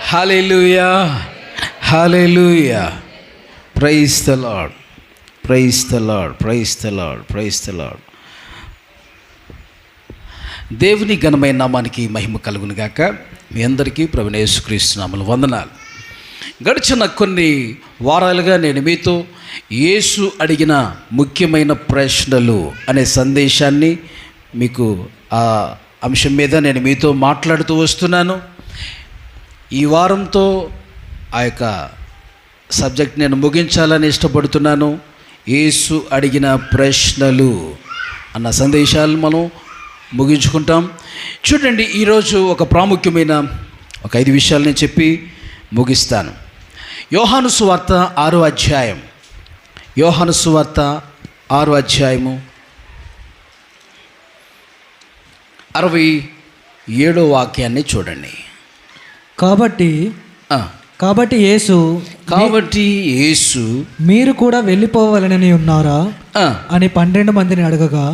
Hallelujah, hallelujah. Praise the Lord, praise the Lord, praise the Lord, praise the Lord. దేవుని ఘనమైన నామానికి మహిమ కలుగును గాక. మీ అందరికీ ప్రభువైన యేసుక్రీస్తు నామములో వందనాలు. గడిచిన కొన్ని వారాలుగా నేను మీతో యేసు అడిగిన ముఖ్యమైన ప్రశ్నలు అనే సందేశాన్ని మీకు ఆ అంశం మీద నేను మీతో మాట్లాడుతూ వస్తున్నాను. ఈ వారంతో ఆ యొక్క సబ్జెక్ట్ నేను ముగించాలని ఇష్టపడుతున్నాను. యేసు అడిగిన ప్రశ్నలు అన్న సందేశాలు మనం ముగించుకుంటాం. చూడండి, ఈరోజు ఒక ప్రాముఖ్యమైన ఒక 5 విషయాలు నేను చెప్పి ముగిస్తాను. యోహాను సువార్త 6వ అధ్యాయం, యోహాను సువార్త 6వ అధ్యాయము 67వ వాక్యాన్ని చూడండి. కాబట్టి యేసు మీరు కూడా వెళ్ళిపోవాలని ఉన్నారా అని 12 మందిని అడగగా,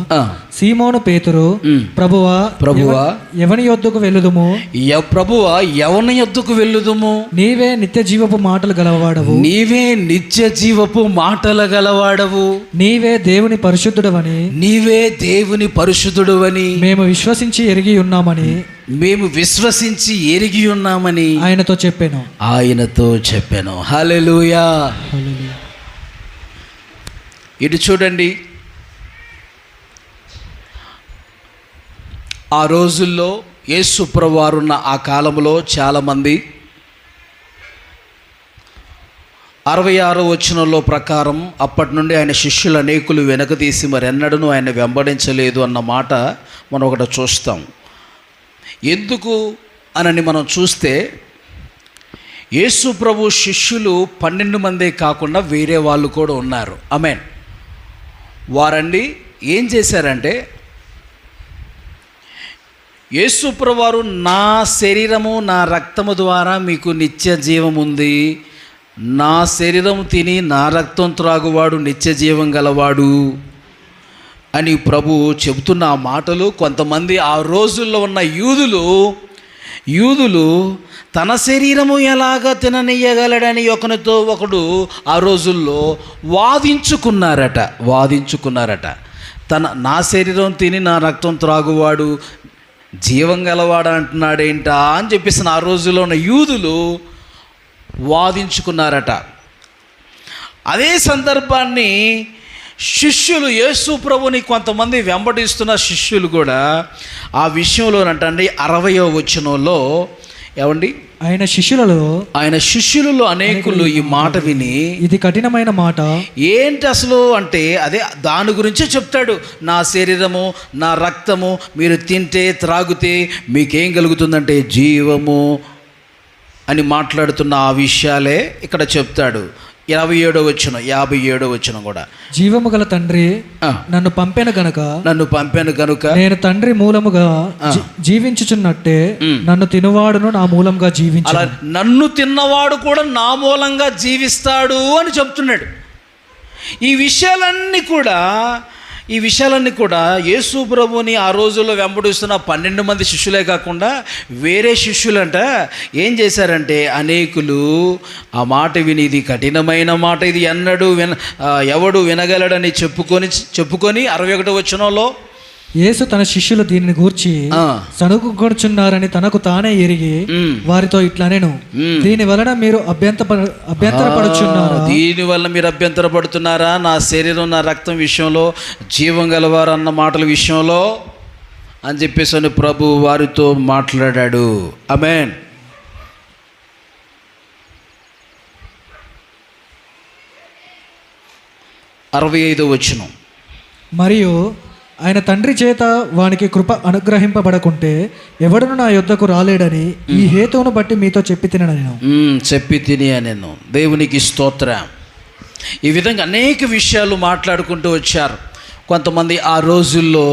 సీమోను పేతురు, ప్రభువా ఎవని యొద్దకు వెళ్ళుదుము? ప్రభువా ఎవని యొద్దకు వెళ్ళుదుము? నీవే నిత్య జీవపు మాటలు గలవాడవు, నీవే నిత్య జీవపు మాటలు గలవాడవు, నీవే దేవుని పరిశుద్ధుడవని, నీవే దేవుని పరిశుద్ధుడవని మేము విశ్వసించి ఎరిగి ఉన్నామని ఆయనతో చెప్పాను. హల్లెలూయా. ఇటు చూడండి, ఆ రోజుల్లో యేసు ప్రభువారు ఉన్న ఆ కాలంలో చాలామంది 66వ వచనంలో ప్రకారం అప్పటి నుండి ఆయన శిష్యులు అనేకులు వెనక తీసి మరెన్నడూ ఆయన వెంబడించలేదు అన్న మాట మనం ఒకటి చూస్తాం. ఎందుకు అనని మనం చూస్తే, యేసు ప్రభు శిష్యులు 12 మందే కాకుండా వేరే వాళ్ళు కూడా ఉన్నారు. ఆమేన్. వారండి ఏం చేశారంటే, యేసు ప్రభువారు నా శరీరము నా రక్తము ద్వారా మీకు నిత్య జీవం ఉంది, నా శరీరం తిని నా రక్తం త్రాగువాడు నిత్య జీవం గలవాడు అని ప్రభు చెబుతున్న ఆ మాటలు కొంతమంది ఆ రోజుల్లో ఉన్న యూదులు తన శరీరము ఎలాగ తిననీయగలడని ఒకనితో ఒకడు ఆ రోజుల్లో వాదించుకున్నారట. నా శరీరం తిని నా రక్తం త్రాగువాడు జీవం గలవాడు అంటున్నాడేంటా అని చెప్పేసి ఆ రోజుల్లో ఉన్న యూదులు వాదించుకున్నారట. అదే సందర్భాన్ని శిష్యులు, యేసు ప్రభుని కొంతమంది వెంబడిస్తున్న శిష్యులు కూడా ఆ విషయంలోనంటండి 60వ వచనంలో ఏమండి, ఆయన శిష్యులలో అనేకులు ఈ మాట విని, ఇది కఠినమైన మాట ఏంటి అసలు అంటే అదే దాని గురించే చెప్తాడు. నా శరీరము నా రక్తము మీరు తింటే త్రాగితే మీకేం కలుగుతుందంటే జీవము అని మాట్లాడుతున్న ఆ విషయాలే ఇక్కడ చెప్తాడు. 57వ వచనం కూడా, జీవము గల తండ్రి నన్ను పంపెను గనుక నేను తండ్రి మూలముగా జీవించుచున్నట్టే నన్ను తినవాడును నా మూలంగా జీవించు. నన్ను తిన్నవాడు కూడా నా మూలంగా జీవిస్తాడు అని చెప్తున్నాడు. ఈ విషయాలన్నీ కూడా యేసు ప్రభుని ఆ రోజుల్లో వెంబడిస్తున్న 12 మంది శిష్యులే కాకుండా వేరే శిష్యులంట ఏం చేశారంటే, అనేకులు ఆ మాట విని ఇది కఠినమైన మాట, ఇది ఎవడు వినగలడని చెప్పుకొని 61వ వచనంలో యేసు తన శిష్యులు దీనిని గూర్చి సణుగుకొనుచున్నారని తనకు తానే ఎరిగి వారితో ఇట్లనెను, దీని వలన మీరు అభ్యంతరపడుతున్నారా? నా శరీరం నా రక్తం విషయంలో, జీవం గలవారు అన్న మాటల విషయంలో అని చెప్పేసి ప్రభు వారితో మాట్లాడాడు. ఆమేన్. 65వ వచనం, మరియు ఆయన తండ్రి చేత వానికి కృప అనుగ్రహింపబడకుంటే ఎవడును నా యొద్దకు రాలేడని ఈ హేతువును బట్టి మీతో చెప్పి తిని నేను దేవునికి స్తోత్రం. ఈ విధంగా అనేక విషయాలు మాట్లాడుకుంటూ వచ్చారు. కొంతమంది ఆ రోజుల్లో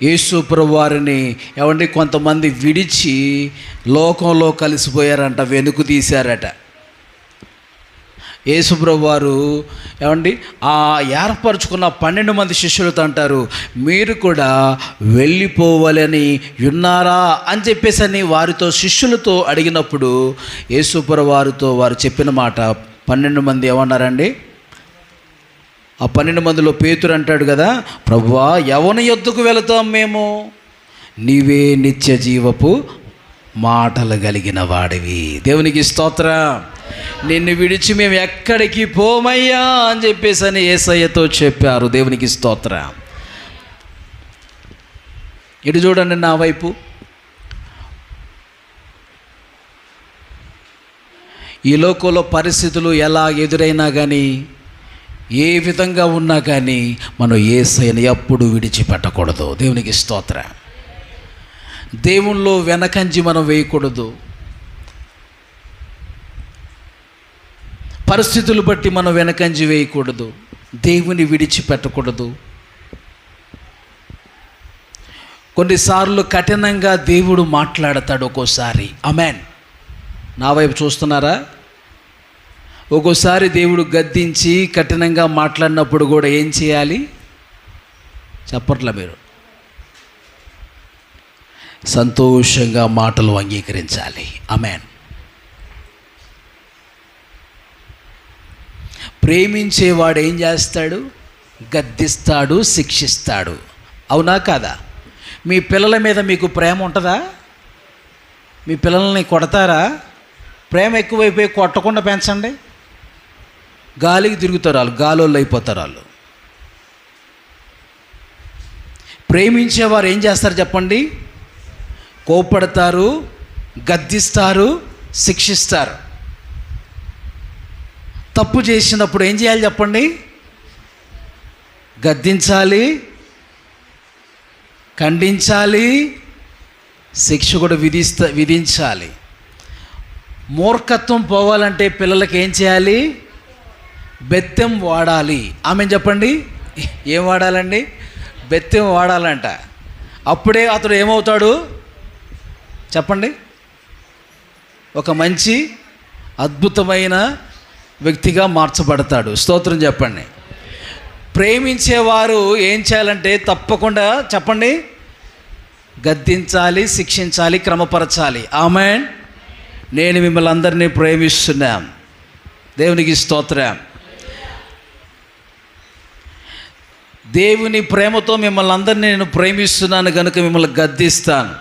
యేసు ప్రభు వారిని కొంతమంది విడిచి లోకంలో కలిసిపోయారంట, వెనుక తీశారట. యేసుప్రభు వారు ఏమండి ఆ ఏర్పరచుకున్న 12 మంది శిష్యులతో అంటారు, మీరు కూడా వెళ్ళిపోవాలని ఉన్నారా అని చెప్పేసి వారితో శిష్యులతో అడిగినప్పుడు యేసుప్రభు వారితో వారు చెప్పిన మాట 12 మంది ఏమన్నారండి? ఆ 12 మందిలో పేతురు అంటాడు కదా, ప్రభువా ఎవని యొద్దకు వెళతాం మేము? నీవే నిత్య జీవపు మాటలు కలిగిన వాడివి. దేవునికి స్తోత్రం. నిన్ను విడిచి మేము ఎక్కడికి పోమయ్యా అని చెప్పేసి యేసయ్యతో చెప్పారు. దేవునికి స్తోత్రం. ఇటు చూడండి నా వైపు. ఈ లోకంలో పరిస్థితులు ఎలా ఎదురైనా కానీ, ఏ విధంగా ఉన్నా కానీ మనం యేసయ్యను ఎప్పుడు విడిచిపెట్టకూడదు. దేవునికి స్తోత్రం. దేవునిలో వెనకంజి మనం వేయకూడదు. పరిస్థితులు బట్టి మనం వెనకంజి వేయకూడదు. దేవుని విడిచిపెట్టకూడదు. కొన్నిసార్లు కఠినంగా దేవుడు మాట్లాడతాడు. ఒక్కోసారి ఆమేన్. నా వైపు చూస్తున్నారా? ఒక్కోసారి దేవుడు గద్దించి కఠినంగా మాట్లాడినప్పుడు కూడా ఏం చేయాలి? చెప్పట్లా మీరు? సంతోషంగా మాటలు అంగీకరించాలి. ఆమేన్. ప్రేమించేవాడు ఏం చేస్తాడు? గద్దిస్తాడు, శిక్షిస్తాడు. అవునా కాదా? మీ పిల్లల మీద మీకు ప్రేమ ఉంటుందా? మీ పిల్లల్ని కొడతారా? ప్రేమ ఎక్కువైపోయి కొట్టకుండా పెంచండి. గాలికి తిరుగుతారు వాళ్ళు, గాలోళ్ళు అయిపోతారు వాళ్ళు. ప్రేమించేవారు ఏం చేస్తారు చెప్పండి? కోపడతారు, గద్దిస్తారు, శిక్షిస్తారు. తప్పు చేసినప్పుడు ఏం చేయాలి చెప్పండి? గద్దించాలి, ఖండించాలి, శిక్ష కూడా విధించాలి. మూర్ఖత్వం పోవాలంటే పిల్లలకి ఏం చేయాలి? బెత్తం వాడాలి. ఆమె చెప్పండి. ఏం వాడాలండి? బెత్తం వాడాలంట. అప్పుడే అతడు ఏమవుతాడు చెప్పండి? ఒక మంచి అద్భుతమైన వ్యక్తిగా మార్చబడతాడు. స్తోత్రం చెప్పండి. ప్రేమించేవారు ఏం చేయాలంటే తప్పకుండా చెప్పండి, గద్దించాలి, శిక్షించాలి, క్రమపరచాలి. ఆమేన్. నేను మిమ్మల్ని అందరినీ ప్రేమిస్తున్నాం. దేవునికి స్తోత్రం. దేవుని ప్రేమతో మిమ్మల్ని అందరినీ నేను ప్రేమిస్తున్నాను కనుక మిమ్మల్ని గద్దిస్తాను.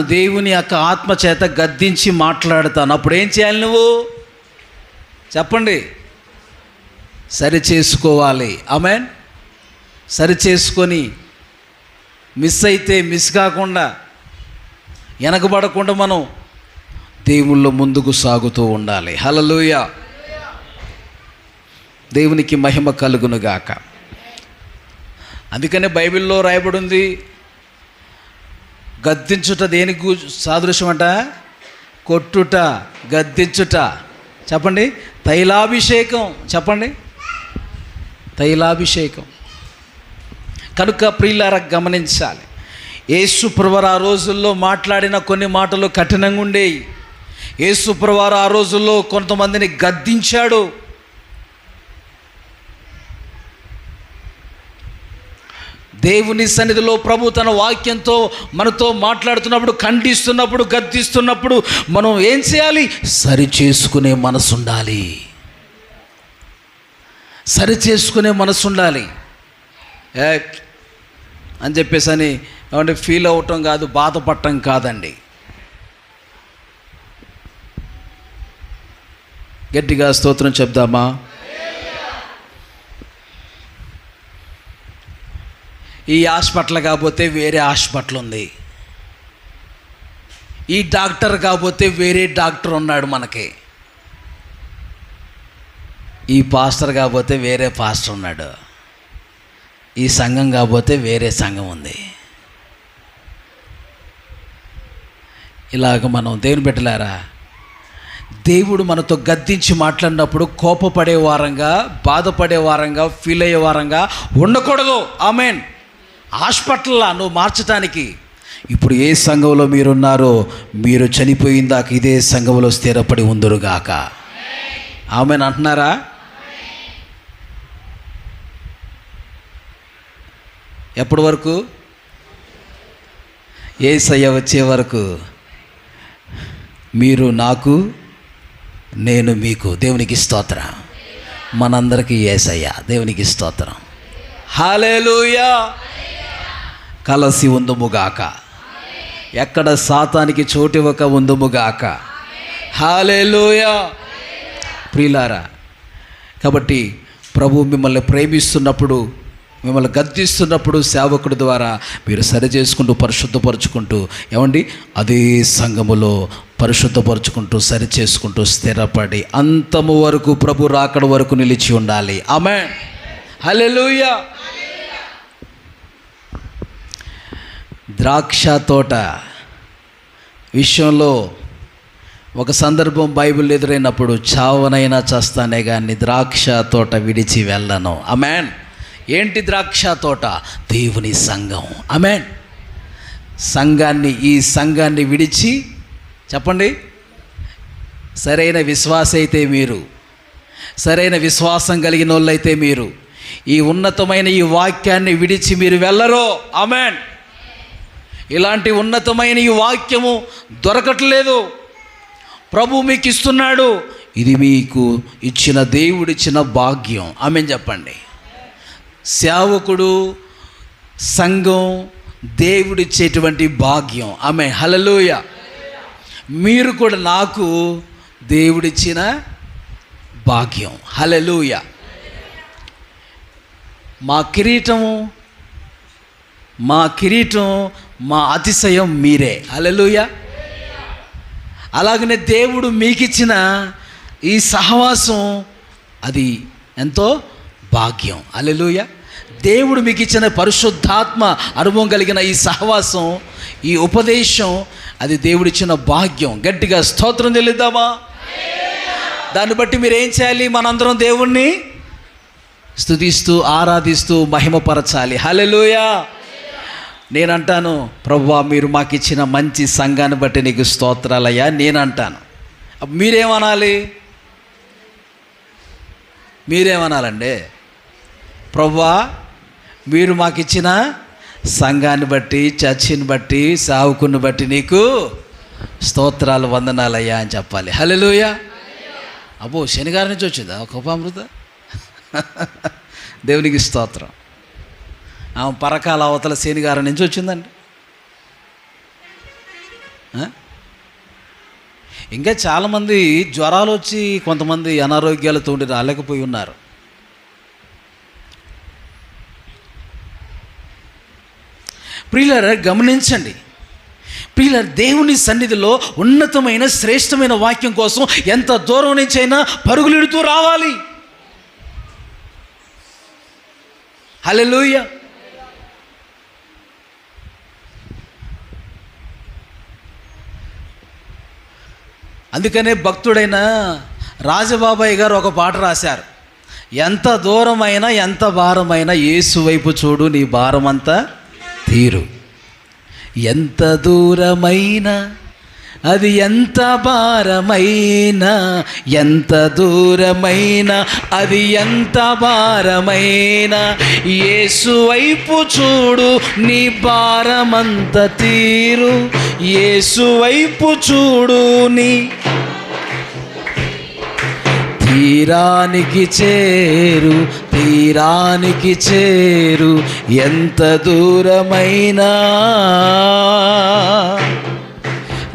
దేవుని యొక్క ఆత్మ చేత గద్దించి మాట్లాడతాను. అప్పుడు ఏం చేయాలి నువ్వు చెప్పండి? సరి చేసుకోవాలి. ఆమేన్. సరి చేసుకొని మిస్ అయితే మిస్ కాకుండా, వెనకబడకుండా మనం దేవుళ్ళో ముందుకు సాగుతూ ఉండాలి. హల్లెలూయా. దేవునికి మహిమ కలుగునుగాక. అందుకనే బైబిల్లో రాయబడి ఉంది, గద్దించుట దేనికి సాదృశ్యం అంట? కొట్టుట, గద్దించుట. చెప్పండి. తైలాభిషేకం. చెప్పండి. తైలాభిషేకం. కనుక ప్రియులారా గమనించాలి. యేసు ప్రభువారు ఆ రోజుల్లో మాట్లాడిన కొన్ని మాటలు కఠినంగా ఉండేవి. యేసు ప్రభువారు ఆ రోజుల్లో కొంతమందిని గద్దించాడు. దేవుని సన్నిధిలో ప్రభు తన వాక్యంతో మనతో మాట్లాడుతున్నప్పుడు, ఖండిస్తున్నప్పుడు, గద్దిస్తున్నప్పుడు మనం ఏం చేయాలి? సరి చేసుకునే మనసు ఉండాలి. సరి చేసుకునే మనసు ఉండాలి. అని చెప్పేసి ఏమంటే ఫీల్ అవటం కాదు, బాధపడటం కాదండి. గట్టిగా స్తోత్రం చెప్దామా? ఈ హాస్పిటల్ కాకపోతే వేరే హాస్పిటల్ ఉంది, ఈ డాక్టర్ కాకపోతే వేరే డాక్టర్ ఉన్నాడు మనకి, ఈ పాస్టర్ కాకపోతే వేరే పాస్టర్ ఉన్నాడు, ఈ సంఘం కాకపోతే వేరే సంఘం ఉంది. ఇలాగ మనం దేవుని బిడ్డలారా, దేవుడు మనతో గద్దించి మాట్లాడినప్పుడు కోపపడే వారంగా, బాధపడే వారంగా, ఫీల్ అయ్యే వారంగా ఉండకూడదు. ఆమెన్. హాస్పిటల్లో నువ్వు మార్చడానికి ఇప్పుడు ఏ సంఘంలో మీరున్నారో మీరు చనిపోయిందాక ఇదే సంఘంలో స్థిరపడి ఉందురుగాక. ఆమెను అంటున్నారా? ఎప్పటి వరకు? యేసయ్య వచ్చే వరకు. మీరు నాకు, నేను మీకు. దేవునికి స్తోత్రం. మనందరికీ యేసయ్య. దేవునికి స్తోత్రం. హల్లెలూయా. కలసి ఉందుముగాక. ఎక్కడ సాతానికి చోటివ్వక ఉందుముగాక. హల్లెలూయా. ప్రియులారా, కాబట్టి ప్రభు మిమ్మల్ని ప్రేమిస్తున్నప్పుడు, మిమ్మల్ని గద్దిస్తున్నప్పుడు సేవకుడి ద్వారా మీరు సరి చేసుకుంటూ పరిశుద్ధపరుచుకుంటూ, ఏమండి, అదే సంఘములో పరిశుద్ధపరుచుకుంటూ సరి చేసుకుంటూ స్థిరపడి అంతము వరకు, ప్రభు రాకడ వరకు నిలిచి ఉండాలి. ఆమేన్. హల్లెలూయా. ద్రాక్ష తోట విషయంలో ఒక సందర్భం బైబిల్ ఎదురైనప్పుడు, చావనైనా చస్తానే కానీ ద్రాక్ష తోట విడిచి వెళ్ళను. ఆమేన్. ఏంటి ద్రాక్ష తోట? దేవుని సంఘం. ఆమేన్. సంఘాన్ని, ఈ సంఘాన్ని విడిచి, చెప్పండి, సరైన విశ్వాస అయితే మీరు, సరైన విశ్వాసం కలిగిన వాళ్ళైతే మీరు ఈ ఉన్నతమైన ఈ వాక్యాన్ని విడిచి మీరు వెళ్ళరు. ఆమేన్. ఇలాంటి ఉన్నతమైన ఈ వాక్యము దొరకట్లేదు. ప్రభు మీకు ఇస్తున్నాడు. ఇది మీకు ఇచ్చిన దేవుడిచ్చిన భాగ్యం. ఆమేన్ చెప్పండి. సేవకుడు, సంఘం దేవుడిచ్చేటువంటి భాగ్యం. ఆమేన్. హల్లెలూయా. మీరు కూడా నాకు దేవుడిచ్చిన భాగ్యం. హల్లెలూయా. మా కిరీటం, మా అతిశయం మీరే. హల్లెలూయా. అలాగనే దేవుడు మీకిచ్చిన ఈ సహవాసం, అది ఎంతో భాగ్యం. హల్లెలూయా. దేవుడు మీకు ఇచ్చిన పరిశుద్ధాత్మ అనుభవం కలిగిన ఈ సహవాసం, ఈ ఉపదేశం, అది దేవుడిచ్చిన భాగ్యం. గట్టిగా స్తోత్రం చెల్లిద్దామా? దాన్ని బట్టి మీరు ఏం చేయాలి? మనందరం దేవుణ్ణి స్తుతిస్తూ, ఆరాధిస్తూ, మహిమపరచాలి. హల్లెలూయా. నేనంటాను, ప్రభువా, మీరు మాకు ఇచ్చిన మంచి సంఘాన్ని బట్టి నీకు స్తోత్రాలయ్యా నేనంటాను. మీరేమనాలి? మీరేమనాలండి? ప్రభువా, మీరు మాకు ఇచ్చిన సంఘాన్ని బట్టి, చర్చిని బట్టి, సావుకుని బట్టి నీకు స్తోత్రాలు, వందనాలయ్యా అని చెప్పాలి. హల్లెలూయా. అబ్బో, శనిగారి నుంచి వచ్చిందా కృపామృత? దేవునికి స్తోత్రం. ఆమె పరకాల అవతల శనిగారం నుంచి వచ్చిందండి. ఇంకా చాలామంది జ్వరాలు వచ్చి, కొంతమంది అనారోగ్యాలతో ఉండి రాలేకపోయి ఉన్నారు. ప్రియులారా, గమనించండి. ప్రియులారా, దేవుని సన్నిధిలో ఉన్నతమైన శ్రేష్టమైన వాక్యం కోసం ఎంత దూరం నుంచి అయినా పరుగులెడుతూ రావాలి. హల్లెలూయా. అందుకనే భక్తుడైన రాజబాబాయ్ గారు ఒక పాట రాశారు. ఎంత దూరమైనా, ఎంత భారమైనా యేసు వైపు చూడు, నీ భారమంతా తీరు. ఎంత దూరమైనా, అది ఎంత భారమైనా, ఎంత దూరమైనా, అది ఎంత భారమైనా, యేసు వైపు చూడు, నీ భారమంత తీరు. యేసు వైపు చూడు, నీ తీరానికి చేరు, తీరానికి చేరు. ఎంత దూరమైనా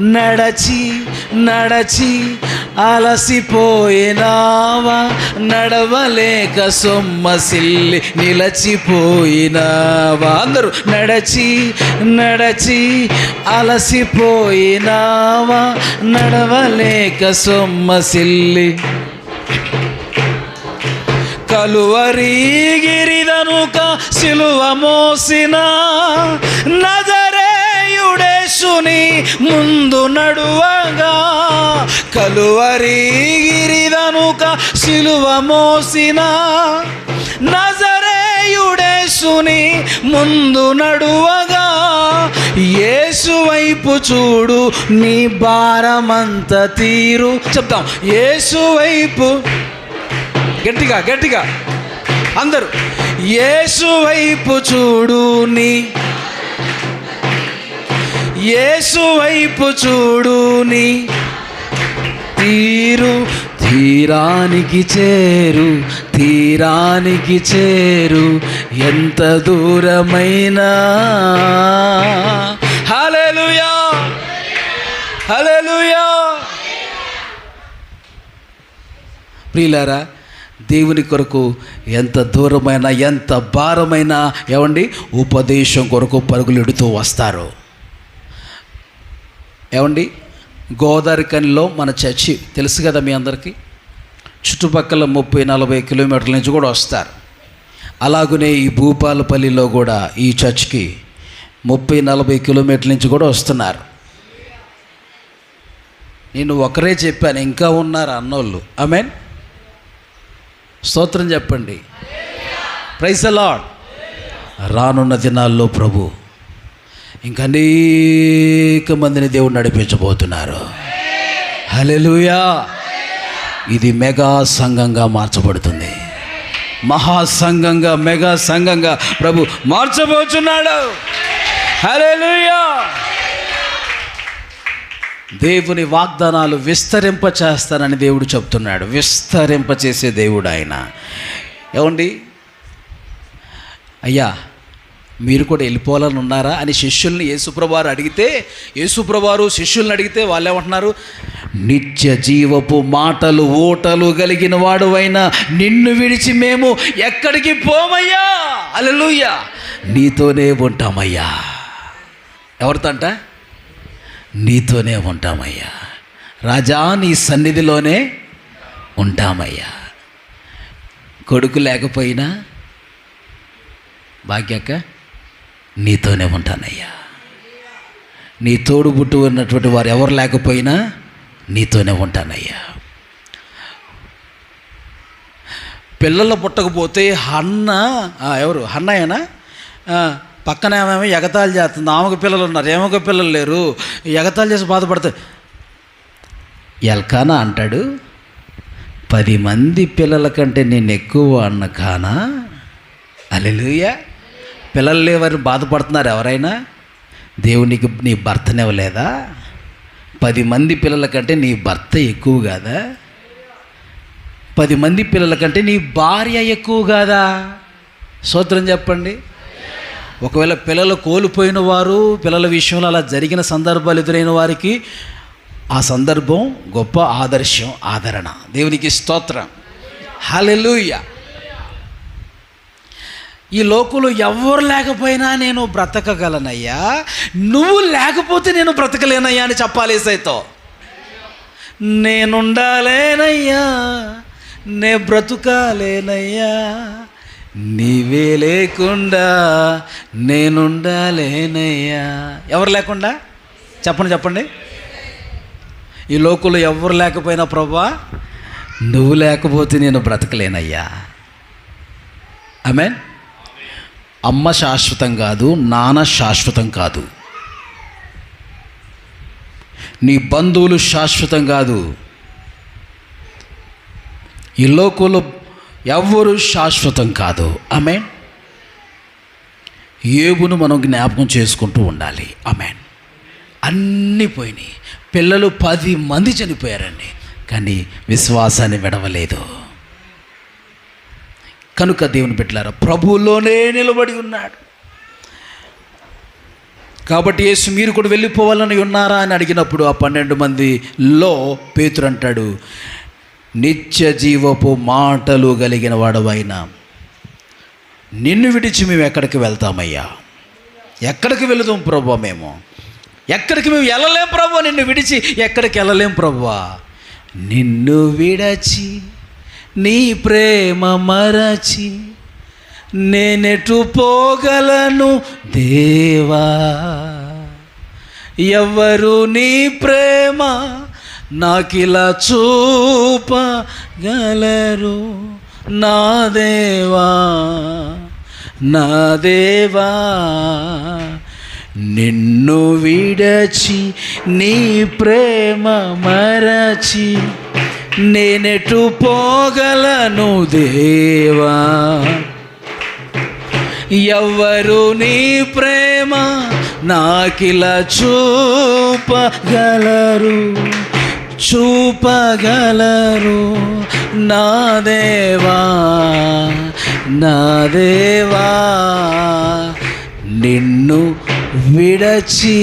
నడచి నడచి అలసిపోయినావా, నడవలేక సొమ్మసిల్లి నిలచిపోయినావా. అందరూ నడచి నడచి అలసిపోయినావా, నడవలేక సొమ్మసిల్లి. కలువరి గిరిదనుక సిలువ మోసిన నజరేయుడేసుని ముందు నడువగా. కలువరి గిరిదనుక సిలువ మోసిన నజరేయుడేసుని ముందు నడువగా. యేసు వైపు చూడు నీ భారమంత తీరు. చెప్తాం, యేసు వైపు. గట్టిగా గట్టిగా అందరూ, యేసు వైపు చూడు నీ, యేసు వైపు చూడు నీ తీరు, తీరానికి చేరు, తీరానికి చేరు, ఎంత దూరమైనా. హల్లెలూయా, హల్లెలూయా. ప్రియులారా, దేవుని కొరకు ఎంత దూరమైనా ఎంత భారమైనా ఏమండి ఉపదేశం కొరకు పరుగులెడుతూ వస్తారు. ఏమండి గోదావరి కనిలో మన చర్చి తెలుసు కదా మీ అందరికీ. చుట్టుపక్కల 30-40 కిలోమీటర్ల నుంచి కూడా వస్తారు. అలాగనే ఈ భూపాలపల్లిలో కూడా ఈ చర్చ్కి 30-40 కిలోమీటర్ల నుంచి కూడా వస్తున్నారు. నేను ఒకరే చెప్పాను, ఇంకా ఉన్నారు అన్నోళ్ళు. ఆమేన్, స్తోత్రం చెప్పండి. Praise the Lord. రానున్న దినాల్లో ప్రభు ఇంకా అనేక మందిని దేవుడు నడిపించబోతున్నారు. హల్లెలూయా. ఇది మెగా సంఘంగా మార్చబడుతుంది. మహాసంఘంగా, మెగా సంఘంగా ప్రభు మార్చబోతున్నాడు. హల్లెలూయా. దేవుని వాగ్దానాలు విస్తరింప చేస్తానని దేవుడు చెప్తున్నాడు. విస్తరింప చేసే దేవుడు ఆయన. ఏమండి అయ్యా, మీరు కూడా వెళ్ళిపోవాలని ఉన్నారా అని శిష్యుల్ని యేసుప్రభువారు అడిగితే, యేసుప్రభువారు శిష్యుల్ని అడిగితే వాళ్ళు ఏమంటున్నారు? నిత్య జీవపు మాటలు ఓటలు కలిగిన వాడువైనా నిన్ను విడిచి మేము ఎక్కడికి పోమయ్యా. హల్లెలూయా. నీతోనే ఉంటామయ్యా. ఎవరితో అంట? నీతోనే ఉంటామయ్యా. రాజా, నీ సన్నిధిలోనే ఉంటామయ్యా. కొడుకు లేకపోయినా భాగ్యక్క నీతోనే ఉంటానయ్యా. నీ తోడుబుట్టు ఉన్నటువంటి వారు ఎవరు లేకపోయినా నీతోనే ఉంటానయ్యా. పిల్లలు పుట్టకపోతే ఎవరు హన్నయ్యనా పక్కన ఏమేమో ఎగతాళి చేస్తుంది. ఆమెకు పిల్లలు ఉన్నారు, ఏమొక పిల్లలు లేరు, ఎగతాళి చేసి బాధపడతాయి. ఎల్కానా అంటాడు, 10 మంది పిల్లల కంటే నేను ఎక్కువ అన్న కానా. హల్లెలూయా. పిల్లలు లేవని బాధపడుతున్నారు ఎవరైనా? దేవునికి నీ భర్తనివ్వలేదా? 10 మంది పిల్లల కంటే నీ భర్త ఎక్కువ కాదా? 10 మంది పిల్లల కంటే నీ భార్య ఎక్కువ కాదా? స్తోత్రం చెప్పండి. ఒకవేళ పిల్లలు కోల్పోయిన వారు, పిల్లల విషయంలో అలా జరిగిన సందర్భాలు ఎదురైన వారికి ఆ సందర్భం గొప్ప ఆదర్శం, ఆదరణ. దేవునికి స్తోత్రం. హల్లెలూయా. ఈ లోకంలో ఎవరు లేకపోయినా నేను బ్రతకగలనయ్యా, నువ్వు లేకపోతే నేను బ్రతకలేనయ్యా అని చెప్పాలి యేసయ్యతో. నేనుండాలేనయ్యా, నే బ్రతుకాలేనయ్యా, నీవే లేకుండా నేనుండాలేనయ్యా. ఎవరు లేకుండా? చెప్పండి. ఈ లోకంలో ఎవరు లేకపోయినా ప్రభువా నువ్వు లేకపోతే నేను బ్రతకలేనయ్యా. ఆమేన్. అమ్మ శాశ్వతం కాదు, నాన్న శాశ్వతం కాదు, నీ బంధువులు శాశ్వతం కాదు, ఈ లోకంలో ఎవ్వరు శాశ్వతం కాదు. ఆమేన్. యోబును మనం జ్ఞాపకం చేసుకుంటూ ఉండాలి. ఆమేన్. అన్నీ పోయినాయి. పిల్లలు 10 మంది చనిపోయారండి, కానీ విశ్వాసాన్ని విడవలేదు. కనుక దేవుని బిడ్డలారా, ప్రభువులోనే నిలబడి ఉన్నాడు. కాబట్టి యేసు మీరు కూడా వెళ్ళిపోవాలని ఉన్నారా అని అడిగినప్పుడు ఆ 12 మందిలో పేతురు అంటాడు, నిత్య జీవపు మాటలు కలిగిన వాడవైనా నిన్ను విడిచి మేము ఎక్కడికి వెళ్తామయ్యా? ఎక్కడికి వెళదాం ప్రభువా? మేము ఎక్కడికి మేము వెళ్ళలేం ప్రభువా, నిన్ను విడిచి ఎక్కడికి వెళ్ళలేం ప్రభువా. నిన్ను విడచి నీ ప్రేమ మరచి నేనెటు పోగలను దేవా, ఎవరు నీ ప్రేమ నాకిలా చూపగలరు నా దేవా, నా దేవా. నిన్ను విడచి నీ ప్రేమ మరచి నేనెటు పోగలను దేవా, ఎవ్వరు నీ ప్రేమ నాకిలా చూపగలరు నా దేవా, నా దేవా, నిన్ను విడచి.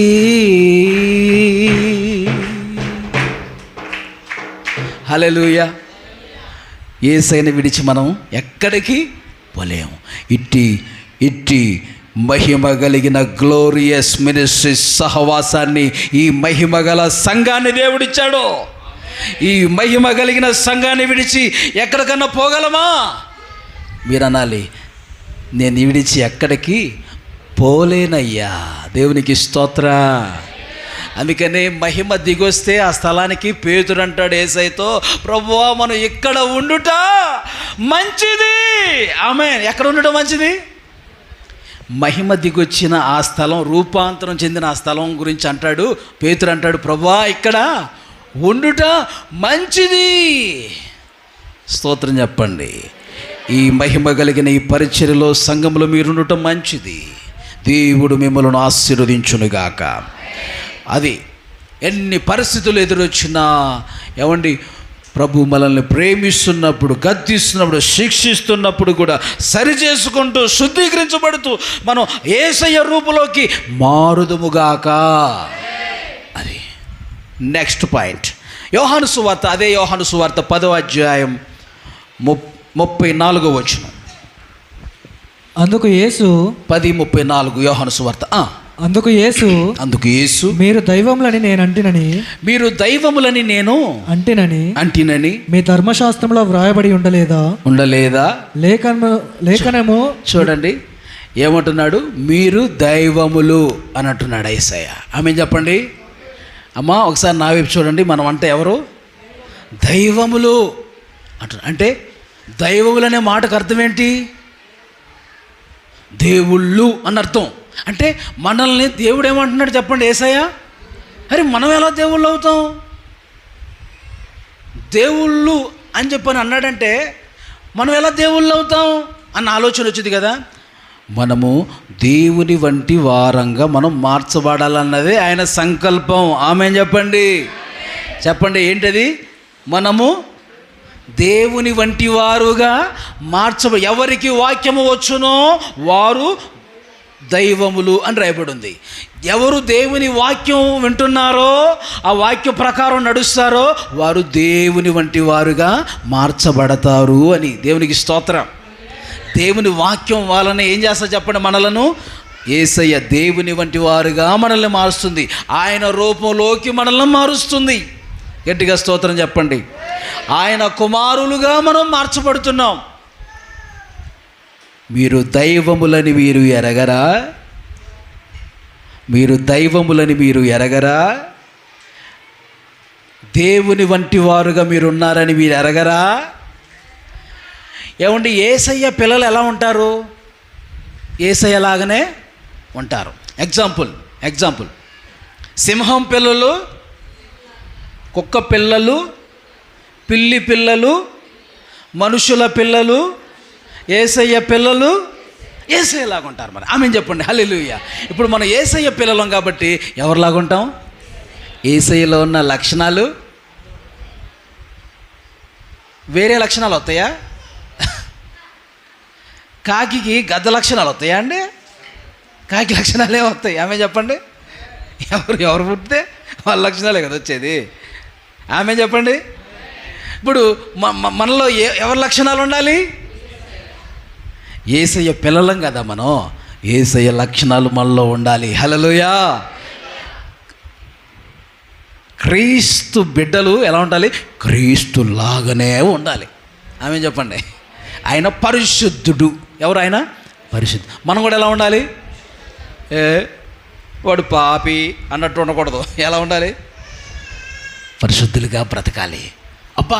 హల్లెలూయా. యేసయ్యను విడిచి మనం ఎక్కడికి పోలేము. ఇట్టి మహిమ కలిగిన గ్లోరియస్ మినిస్ట్రీస్ సహవాసాన్ని, ఈ మహిమ గల సంఘాన్ని దేవుడిచ్చాడు. ఈ మహిమ కలిగిన సంఘాన్ని విడిచి ఎక్కడికన్నా పోగలమా? మీరు అనాలి, నేను విడిచి ఎక్కడికి పోలేనయ్యా. దేవునికి స్తోత్ర. అందుకనే మహిమ దిగొస్తే ఆ స్థలానికి పేతురు అంటాడు యేసయ్యతో, ప్రభువా మనం ఇక్కడ ఉండుట మంచిది. ఆమేన్. ఎక్కడ ఉండటం మంచిది? మహిమ దిగొచ్చిన ఆ స్థలం, రూపాంతరం చెందిన ఆ స్థలం గురించి అంటాడు పేతురు. అంటాడు, ప్రభువా ఇక్కడ ఉండుట మంచిది. స్తోత్రం చెప్పండి. ఈ మహిమ కలిగిన ఈ పరిచర్యలో, సంఘంలో మీరుండటం మంచిది. దేవుడు మిమ్మల్ని ఆశీర్వదించునుగాక. అది ఎన్ని పరిస్థితులు ఎదురొచ్చినా, ఏమండి, ప్రభు మనల్ని ప్రేమిస్తున్నప్పుడు, గద్దిస్తున్నప్పుడు, శిక్షిస్తున్నప్పుడు కూడా సరి చేసుకుంటూ, శుద్ధీకరించబడుతూ మనం యేసయ్య రూపులోకి మారుదుముగాక. అది నెక్స్ట్ పాయింట్. యోహాను సువార్త, అదే యోహాను సువార్త 10వ అధ్యాయం 34వ వచనం. అందుకు యేసు 10:34 యోహాను సువార్త. అందుకు యేసు మీరు దైవములని నేను అంటినని మీ ధర్మశాస్త్రంలో వ్రాయబడి ఉండలేదా? లేఖనము చూడండి ఏమంటున్నాడు, మీరు దైవములు అని అంటున్నాడు యేసయ్య. ఆమె చెప్పండి అమ్మా, ఒకసారి నా వైపు చూడండి. మనం అంటే ఎవరు? దైవములు అంటున్నాడు. అంటే దైవములు అనే మాటకు అర్థం ఏంటి? దేవుళ్ళు అని అర్థం. అంటే మనల్ని దేవుడు ఏమంటున్నాడు చెప్పండి యేసయ్య? అరే మనం ఎలా దేవుళ్ళు అవుతాం? దేవుళ్ళు అని చెప్పని అన్నాడంటే మనం ఎలా దేవుళ్ళు అవుతాం అన్న ఆలోచన వచ్చింది కదా. మనము దేవుని వంటి వారంగా మనం మార్చబడాలన్నదే ఆయన సంకల్పం. ఆమేన్ చెప్పండి. ఏంటది? మనము దేవుని వంటి వారుగా ఎవరికి వాక్యము వచ్చునో వారు దైవములు అని రాయబడి ఉంది. ఎవరు దేవుని వాక్యం వింటున్నారో, ఆ వాక్య ప్రకారం నడుస్తారో వారు దేవుని వంటి వారుగా మార్చబడతారు అని. దేవునికి స్తోత్రం. దేవుని వాక్యం వాళ్ళని ఏం చేస్తారు చెప్పండి? మనలను యేసయ్య దేవుని వంటి వారుగా మనల్ని మారుస్తుంది. ఆయన రూపంలోకి మనల్ని మారుస్తుంది. గట్టిగా స్తోత్రం చెప్పండి. ఆయన కుమారులుగా మనం మార్చబడుతున్నాం. మీరు దైవములని మీరు ఎరగరా? దేవుని వంటి వారుగా మీరున్నారని మీరు ఎరగరా? ఏమండి, యేసయ్య పిల్లలు ఎలా ఉంటారు? యేసయ్య లాగానే ఉంటారు. ఎగ్జాంపుల్ సింహం పిల్లలు, కుక్క పిల్లలు, పిల్లి పిల్లలు, మనుషుల పిల్లలు, యేసయ్య పిల్లలు యేసయ్యలాగా ఉంటారు. మరి ఆమెను చెప్పండి. హల్లెలూయా. ఇప్పుడు మనం యేసయ్య పిల్లలం కాబట్టి ఎవరిలాగా ఉంటాం? యేసయ్యలో ఉన్న లక్షణాలు వేరే లక్షణాలు వస్తాయా? కాకికి గద్ద లక్షణాలు వస్తాయా అండి? కాకి లక్షణాలే వస్తాయి. ఆమె చెప్పండి. ఎవరు పుట్టితే వాళ్ళ లక్షణాలే కదా వచ్చేది. ఆమె చెప్పండి. ఇప్పుడు మనలో ఎవరి లక్షణాలు ఉండాలి? యేసయ్య పిల్లలం కదా మనం. యేసయ్య లక్షణాలు మనలో ఉండాలి. హల్లెలూయా. క్రీస్తు బిడ్డలు ఎలా ఉండాలి? క్రీస్తు లాగానే ఉండాలి. ఆమె చెప్పండి. ఆయన పరిశుద్ధుడు. ఎవరు ఆయన? పరిశుద్ధుడు. మనం కూడా ఎలా ఉండాలి? వాడు పాపి అన్నట్టు ఉండకూడదు. ఎలా ఉండాలి? పరిశుద్ధులుగా బ్రతకాలి. అబ్బా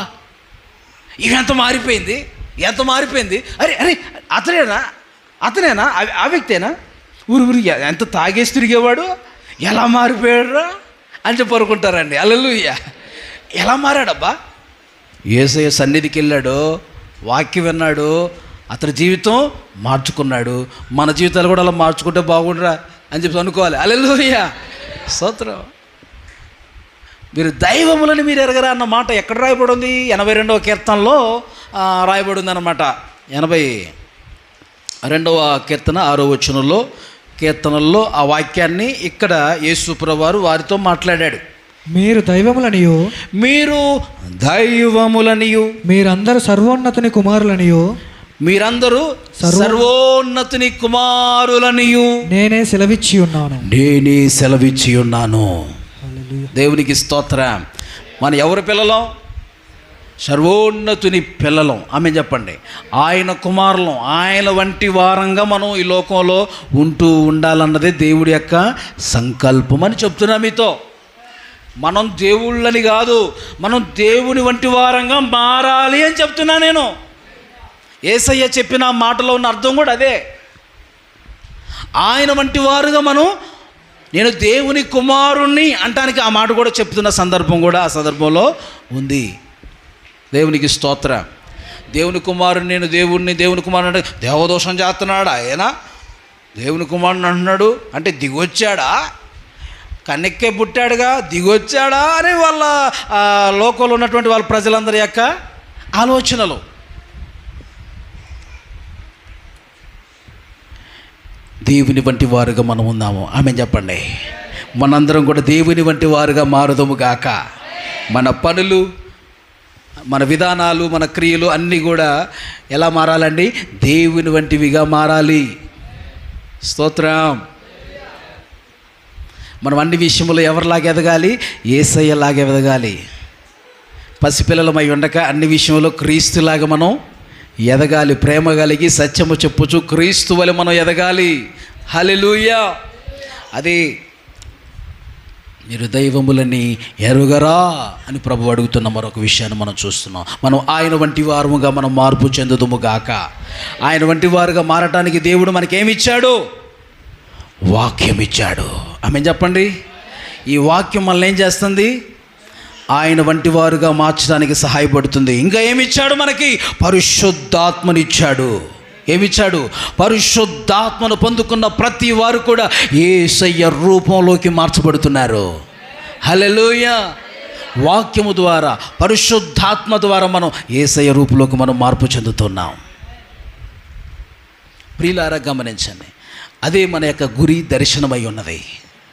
ఇవి ఎంత మారిపోయింది. అరే అతనేనా? ఆ వ్యక్తేనా? ఊరు ఎంత తాగేసి తిరిగేవాడు ఎలా మారిపోయాడురా అని చెప్పి అనుకుంటారండి. హల్లెలూయా. ఎలా మారాడబ్బా? యేసయ్య సన్నిధికి వెళ్ళాడు, వాక్యం విన్నాడు, అతని జీవితం మార్చుకున్నాడు. మన జీవితాలు కూడా అలా మార్చుకుంటే బాగుండరా అని చెప్పి అనుకోవాలి. హల్లెలూయా, స్తోత్రం. మీరు దైవములని మీరు ఎరగరా అన్న మాట ఎక్కడ రాయబడి ఉంది? 82వ కీర్తనలో రాయబడి ఉంది అన్నమాట. 82వ కీర్తన 6వ వచనంలో కీర్తనల్లో ఆ వాక్యాన్ని ఇక్కడ యేసు ప్రభువారు వారితో మాట్లాడాడు. మీరు దైవములనియు, మీరు దైవములనియు, మీరందరూ సర్వోన్నతుని కుమారులనియు, మీరందరూ సర్వోన్నతుని కుమారులనియు నేనే సెలవిచ్చి ఉన్నాను. నేనే సెలవిచ్చి ఉన్నాను. హల్లెలూయా. దేవునికి స్తోత్రం. మన ఎవరి పిల్లలం? సర్వోన్నతుని పిల్లలం. ఆమె చెప్పండి. ఆయన కుమారులం. ఆయన వంటి వారంగా మనం ఈ లోకంలో ఉంటూ ఉండాలన్నదే దేవుడి యొక్క సంకల్పం అని చెప్తున్నా మీతో. మనం దేవుళ్ళని కాదు, మనం దేవుని వంటి వారంగా మారాలి అని చెప్తున్నా నేను. యేసయ్య చెప్పిన మాటలో ఉన్న అర్థం కూడా అదే. ఆయన వంటి వారుగా మనం, నేను దేవుని కుమారుణ్ణి అంటానికి ఆ మాట కూడా చెప్తున్న సందర్భం కూడా ఆ సందర్భంలో ఉంది. దేవునికి స్తోత్రం. దేవుని కుమారుని, నేను దేవుని కుమారుని అంటే దేవదోషం చేస్తున్నాడా ఆయన? దేవుని కుమారుని అంటున్నాడు అంటే దిగొచ్చాడా? కన్నెక్కే పుట్టాడుగా, దిగొచ్చాడా అని వాళ్ళ లోకంలో ఉన్నటువంటి వాళ్ళ ప్రజలందరి యొక్క ఆలోచనలు. దేవుని వంటి వారుగా మనం ఉన్నాము. ఆమె చెప్పండి. మనందరం కూడా దేవుని వంటి వారుగా మారుదము గాక. మన పనులు, మన విధానాలు, మన క్రియలు అన్నీ కూడా ఎలా మారాలండి? దేవుని వంటివిగా మారాలి. స్తోత్రం. మనం అన్ని విషయంలో ఎవరిలాగా ఎదగాలి? యేసయ్యలాగా ఎదగాలి. పసిపిల్లలమై ఉండక అన్ని విషయంలో క్రీస్తులాగా మనం ఎదగాలి. ప్రేమ కలిగి సత్యము చెప్పుచు క్రీస్తు వలె మనం ఎదగాలి. హల్లెలూయా. అది మీరు దైవములని ఎరుగరా అని ప్రభు అడుగుతున్న మరొక విషయాన్ని మనం చూస్తున్నాం. మనం ఆయన వంటి వారముగా మనం మార్పు చెందుదుము గాక. ఆయన వంటి వారుగా మారటానికి దేవుడు మనకేమిచ్చాడు? వాక్యం ఇచ్చాడు. ఆమె చెప్పండి. ఈ వాక్యం మనల్ని ఏం చేస్తుంది? ఆయన వంటి వారుగా మార్చడానికి సహాయపడుతుంది. ఇంకా ఏమిచ్చాడు మనకి? పరిశుద్ధాత్మనిచ్చాడు. ఏమిచ్చాడు? పరిశుద్ధాత్మను పొందుకున్న ప్రతి వారు కూడా యేసయ్య రూపంలోకి మార్చబడుతున్నారు. హల్లెలూయా. వాక్యము ద్వారా, పరిశుద్ధాత్మ ద్వారా మనం యేసయ్య రూపంలోకి మనం మార్పు చెందుతున్నాం. ప్రియులారా గమనించండి. అదే మన యొక్క గురి, దర్శనమై ఉన్నది.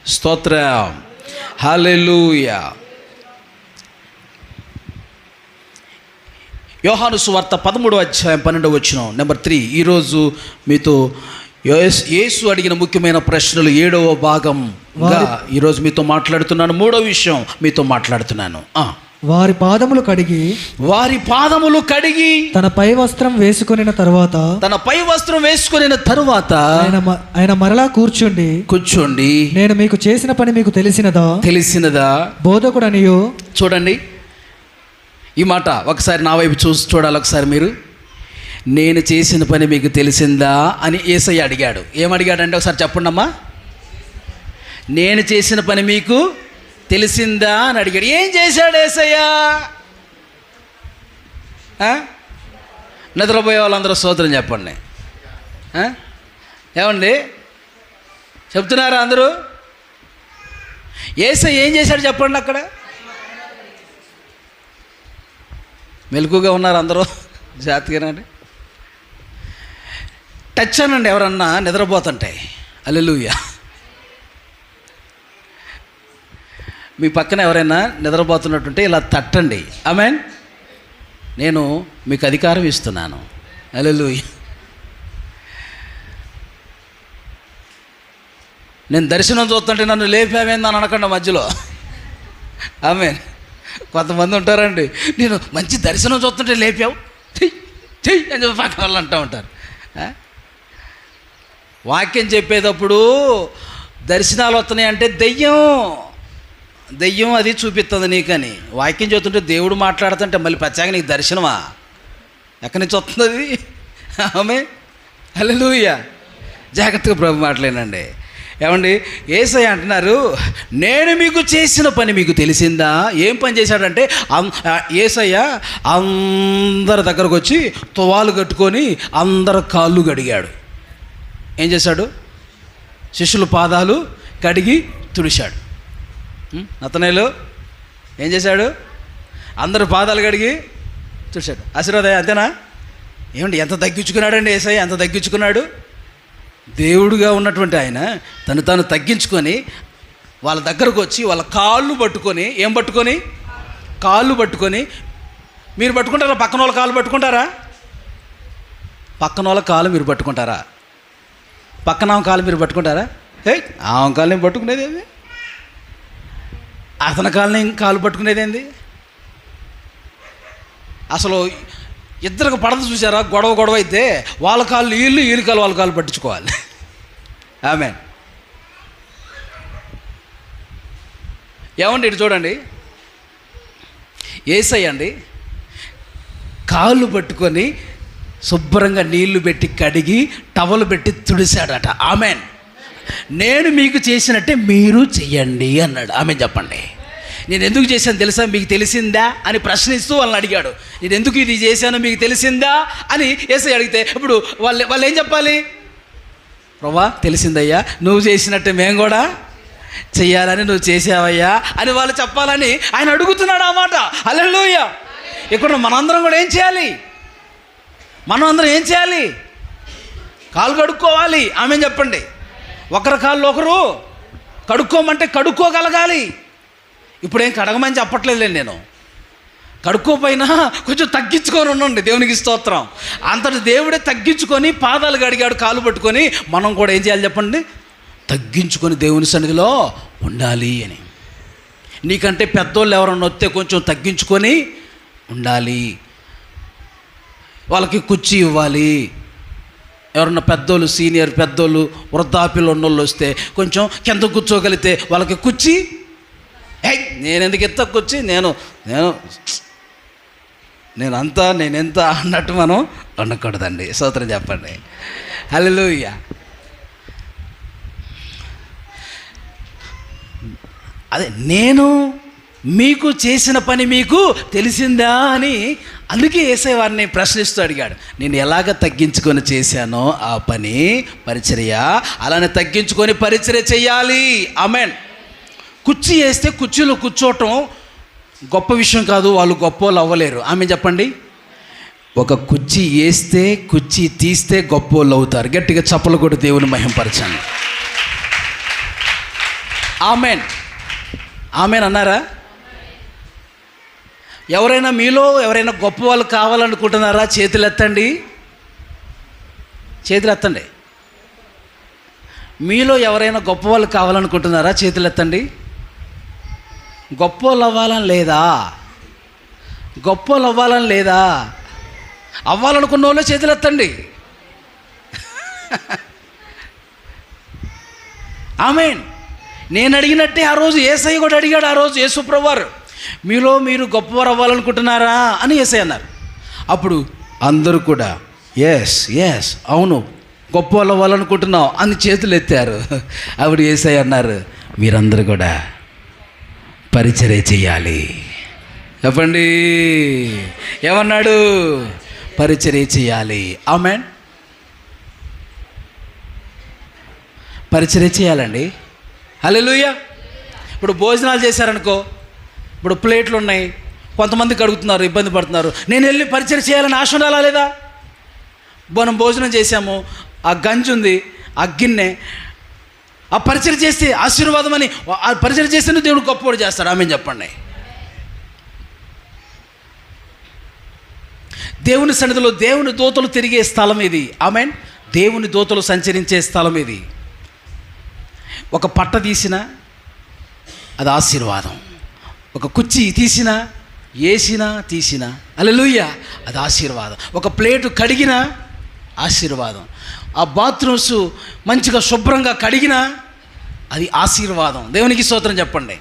స్తోత్రం. హల్లెలూయా. యోహాను సువార్త 13వ అధ్యాయం 12వ వచనం నెంబర్ 3. ఈరోజు మీతో యేసు అడిగిన ముఖ్యమైన ప్రశ్నలు 7వ భాగంగా ఈరోజు మీతో మాట్లాడుతున్నాను. 3వ విషయం మీతో మాట్లాడుతున్నాను. వారి పాదములు కడిగి తన పై వస్త్రం వేసుకొనిన తరువాత ఆయన మరలా కూర్చోండి, నేను మీకు చేసిన పని మీకు తెలిసినదా బోధకుడనియు. చూడండి ఈ మాట ఒకసారి నా వైపు చూడాలి. ఒకసారి మీరు, నేను చేసిన పని మీకు తెలిసిందా అని యేసయ్య అడిగాడు. ఏమడిగాడంటే ఒకసారి చెప్పండి అమ్మా. నేను చేసిన పని మీకు తెలిసిందా అని అడిగాడు. ఏం చేశాడు యేసయ్య? నిద్రపోయే వాళ్ళందరూ స్తోత్రం చెప్పండి. ఏమండి చెప్తున్నారా అందరూ? యేసయ్య ఏం చేశాడు చెప్పండి. అక్కడ మెలకుగా ఉన్నారు అందరూ జాగ్రత్తగానండి. టచ్ అనండి ఎవరన్నా నిద్రపోతుంటే. హల్లెలూయా. మీ పక్కన ఎవరైనా నిద్రపోతున్నట్టుంటే ఇలా తట్టండి. ఆమేన్. నేను మీకు అధికారం ఇస్తున్నాను. హల్లెలూయా. నేను దర్శనం చూస్తుంటే నన్ను లేపావేందని అనకుండా మధ్యలో. ఆమేన్. కొంతమంది ఉంటారండి, నేను మంచి దర్శనం చూస్తుంటే లేపావు చెయ్యి అని చెప్పి పక్క వాళ్ళు అంటూ ఉంటారు. వాక్యం చెప్పేటప్పుడు దర్శనాలు వస్తున్నాయి అంటే దెయ్యం అది చూపిస్తుంది నీకని. వాక్యం చెప్తుంటే దేవుడు మాట్లాడుతుంటే మళ్ళీ పచ్చాక నీకు దర్శనమా? ఎక్కడి నుంచి వస్తుంది అది? ఆమె హల్లెలూయా. జాగ్రత్తగా ప్రభు మాటలేనండి. ఏమండి, యేసయ్య అంటున్నారు, నేను మీకు చేసిన పని మీకు తెలిసిందా? ఏం పని చేశాడంటే యేసయ్య అందరి దగ్గరకు వచ్చి తువాలు కట్టుకొని అందరి కాళ్ళు కడిగాడు. ఏం చేశాడు? శిష్యుల పాదాలు కడిగి తుడిశాడు. నతనేలు ఏం చేశాడు? అందరి పాదాలు కడిగి తుడిశాడు. ఆశీర్వాదయ్య అంతేనా? ఏమండి, ఎంత తగ్గించుకున్నాడండి యేసయ్య, ఎంత తగ్గించుకున్నాడు. దేవుడుగా ఉన్నటువంటి ఆయన తను తాను తగ్గించుకొని వాళ్ళ దగ్గరకు వచ్చి వాళ్ళ కాళ్ళు పట్టుకొని, ఏం పట్టుకొని? కాళ్ళు పట్టుకొని. మీరు పట్టుకుంటారా? పక్కన వాళ్ళ కాళ్ళు పట్టుకుంటారా? పక్కన వాళ్ళ కాళ్ళు మీరు పట్టుకుంటారా? పక్కన ఆమె కాళ్ళు మీరు పట్టుకుంటారా? ఆమె కాళ్ళు నేను పట్టుకునేది ఏంది? అతని కాళ్ళని కాళ్ళు పట్టుకునేది ఏంది? అసలు ఇద్దరికి పడదు చూసారా? గొడవ అయితే వాళ్ళ కాళ్ళు వీళ్ళ కాళ్ళు వాళ్ళ కాళ్ళు పట్టించుకోవాలి. ఆమెన్. ఏమండి, ఇటు చూడండి, యేసయ్య అండి కాళ్ళు పట్టుకొని శుభ్రంగా నీళ్లు పెట్టి కడిగి టవలు పెట్టి తుడిశాడట. ఆమెన్. నేను మీకు చేసినట్టే మీరు చెయ్యండి అన్నాడు. ఆమె చెప్పండి. నేను ఎందుకు చేశాను తెలుసా? మీకు తెలిసిందా అని ప్రశ్నిస్తూ వాళ్ళని అడిగాడు. నేను ఎందుకు ఇది చేశానో మీకు తెలిసిందా అని యేసయ్య అడిగితే ఇప్పుడు వాళ్ళు ఏం చెప్పాలి? ప్రభా, తెలిసిందయ్యా, నువ్వు చేసినట్టే మేము కూడా చెయ్యాలని నువ్వు చేసావయ్యా అని వాళ్ళు చెప్పాలని ఆయన అడుగుతున్నాడు ఆ మాట. హల్లెలూయా. ఇక్కడ మనందరం కూడా ఏం చేయాలి? మనం అందరం ఏం చేయాలి? కాళ్ళు కడుక్కోవాలి. ఆమె చెప్పండి. ఒకరి కాళ్ళు ఒకరు కడుక్కోమంటే కడుక్కోగలగాలి. ఇప్పుడేం కడగమని చెప్పట్లేదులేండి నేను. కడుక్కోపోయినా కొంచెం తగ్గించుకొని ఉండండి. దేవునికి స్తోత్రం. అంతటి దేవుడే తగ్గించుకొని పాదాలు కడిగాడు కాళ్ళు పట్టుకొని. మనం కూడా ఏం చేయాలి చెప్పండి? తగ్గించుకొని దేవుని సన్నిధిలో ఉండాలి అని. నీకంటే పెద్దోళ్ళు ఎవరన్నా వస్తే కొంచెం తగ్గించుకొని ఉండాలి. వాళ్ళకి కుర్చీ ఇవ్వాలి. ఎవరన్నా పెద్దోళ్ళు, సీనియర్ పెద్దోళ్ళు, వృద్ధాప్యులు ఉన్నోళ్ళు వస్తే కొంచెం కింద కూర్చోగలిగితే వాళ్ళకి కుర్చీ, నేను ఎందుకు ఎత్త కుర్చీ, నేనెంత అన్నట్టు మనం ఉండకూడదండి. స్తోత్రం చెప్పండి. హల్లెలూయా. అదే, నేను మీకు చేసిన పని మీకు తెలిసిందా అని అందుకే యేసయ్య వారిని ప్రశ్నిస్తూ అడిగాడు. నేను ఎలాగ తగ్గించుకొని చేశానో ఆ పని పరిచర్య అలానే తగ్గించుకొని పరిచర్య చేయాలి. ఆమెన్. కుర్చీ వేస్తే కుర్చీలో కూర్చోవటం గొప్ప విషయం కాదు. వాళ్ళు గొప్ప వాళ్ళు అవ్వలేరు. ఆమె చెప్పండి. ఒక కుర్చీ వేస్తే కుర్చీ తీస్తే గొప్ప వాళ్ళు అవుతారు. గట్టిగా చప్పలు కొట్టి దేవుని మహిమపరచండి. ఆమెన్. ఆమెన్ అన్నారా? ఎవరైనా మీలో ఎవరైనా గొప్ప వాళ్ళు కావాలనుకుంటున్నారా? చేతులు ఎత్తండి. చేతులు ఎత్తండి. మీలో ఎవరైనా గొప్ప వాళ్ళు కావాలనుకుంటున్నారా? చేతులు ఎత్తండి. గొప్ప వాళ్ళు అవ్వాలని లేదా? గొప్ప వాళ్ళు అవ్వాలని లేదా? అవ్వాలనుకున్న వాళ్ళు చేతులు ఎత్తండి. ఆమేన్. నేను అడిగినట్టే ఆ రోజు యేసయ్య కూడా అడిగాడు. ఆ రోజు యేసు ప్రభువారు, మీలో మీరు గొప్పవారు అవ్వాలనుకుంటున్నారా అని యేసయ్య అన్నారు. అప్పుడు అందరూ కూడా ఎస్ అవును గొప్ప వాళ్ళు అవ్వాలనుకుంటున్నాం అని చేతులు ఎత్తారు. అప్పుడు యేసయ్య అన్నారు, మీరందరూ కూడా పరిచర్య చేయాలి. చెప్పండి. ఏమన్నాడు? పరిచర్య చేయాలి. ఆమేన్. పరిచర్య చేయాలండి. హల్లెలూయా. ఇప్పుడు భోజనాలు చేశారనుకో, ఇప్పుడు ప్లేట్లు ఉన్నాయి, కొంతమంది కడుగుతున్నారు, ఇబ్బంది పడుతున్నారు. నేను వెళ్ళి పరిచర్య చేయాలని ఆశ ఉండాలా లేదా? మనం భోజనం చేసాము, ఆ గంజి ఉంది, ఆ గిన్నె, ఆ పరిచర్య చేస్తే ఆశీర్వాదం అని, ఆ పరిచర్య చేస్తేనే దేవుడు గొప్పవాడు చేస్తాడు. ఆమేన్ చెప్పండి. దేవుని సన్నిధిలో దేవుని దూతలు తిరిగే స్థలం ఇది. ఆమేన్. దేవుని దూతలు సంచరించే స్థలం ఇది. ఒక పట్ట తీసినా అది ఆశీర్వాదం. ఒక కుర్చీ తీసినా, వేసినా, తీసినా, హల్లెలూయా, అది ఆశీర్వాదం. ఒక ప్లేటు కడిగినా ఆశీర్వాదం. ఆ బాత్రూమ్స్ మంచిగా శుభ్రంగా కడిగినా అది ఆశీర్వాదం. దేవునికి స్తోత్రం చెప్పండి.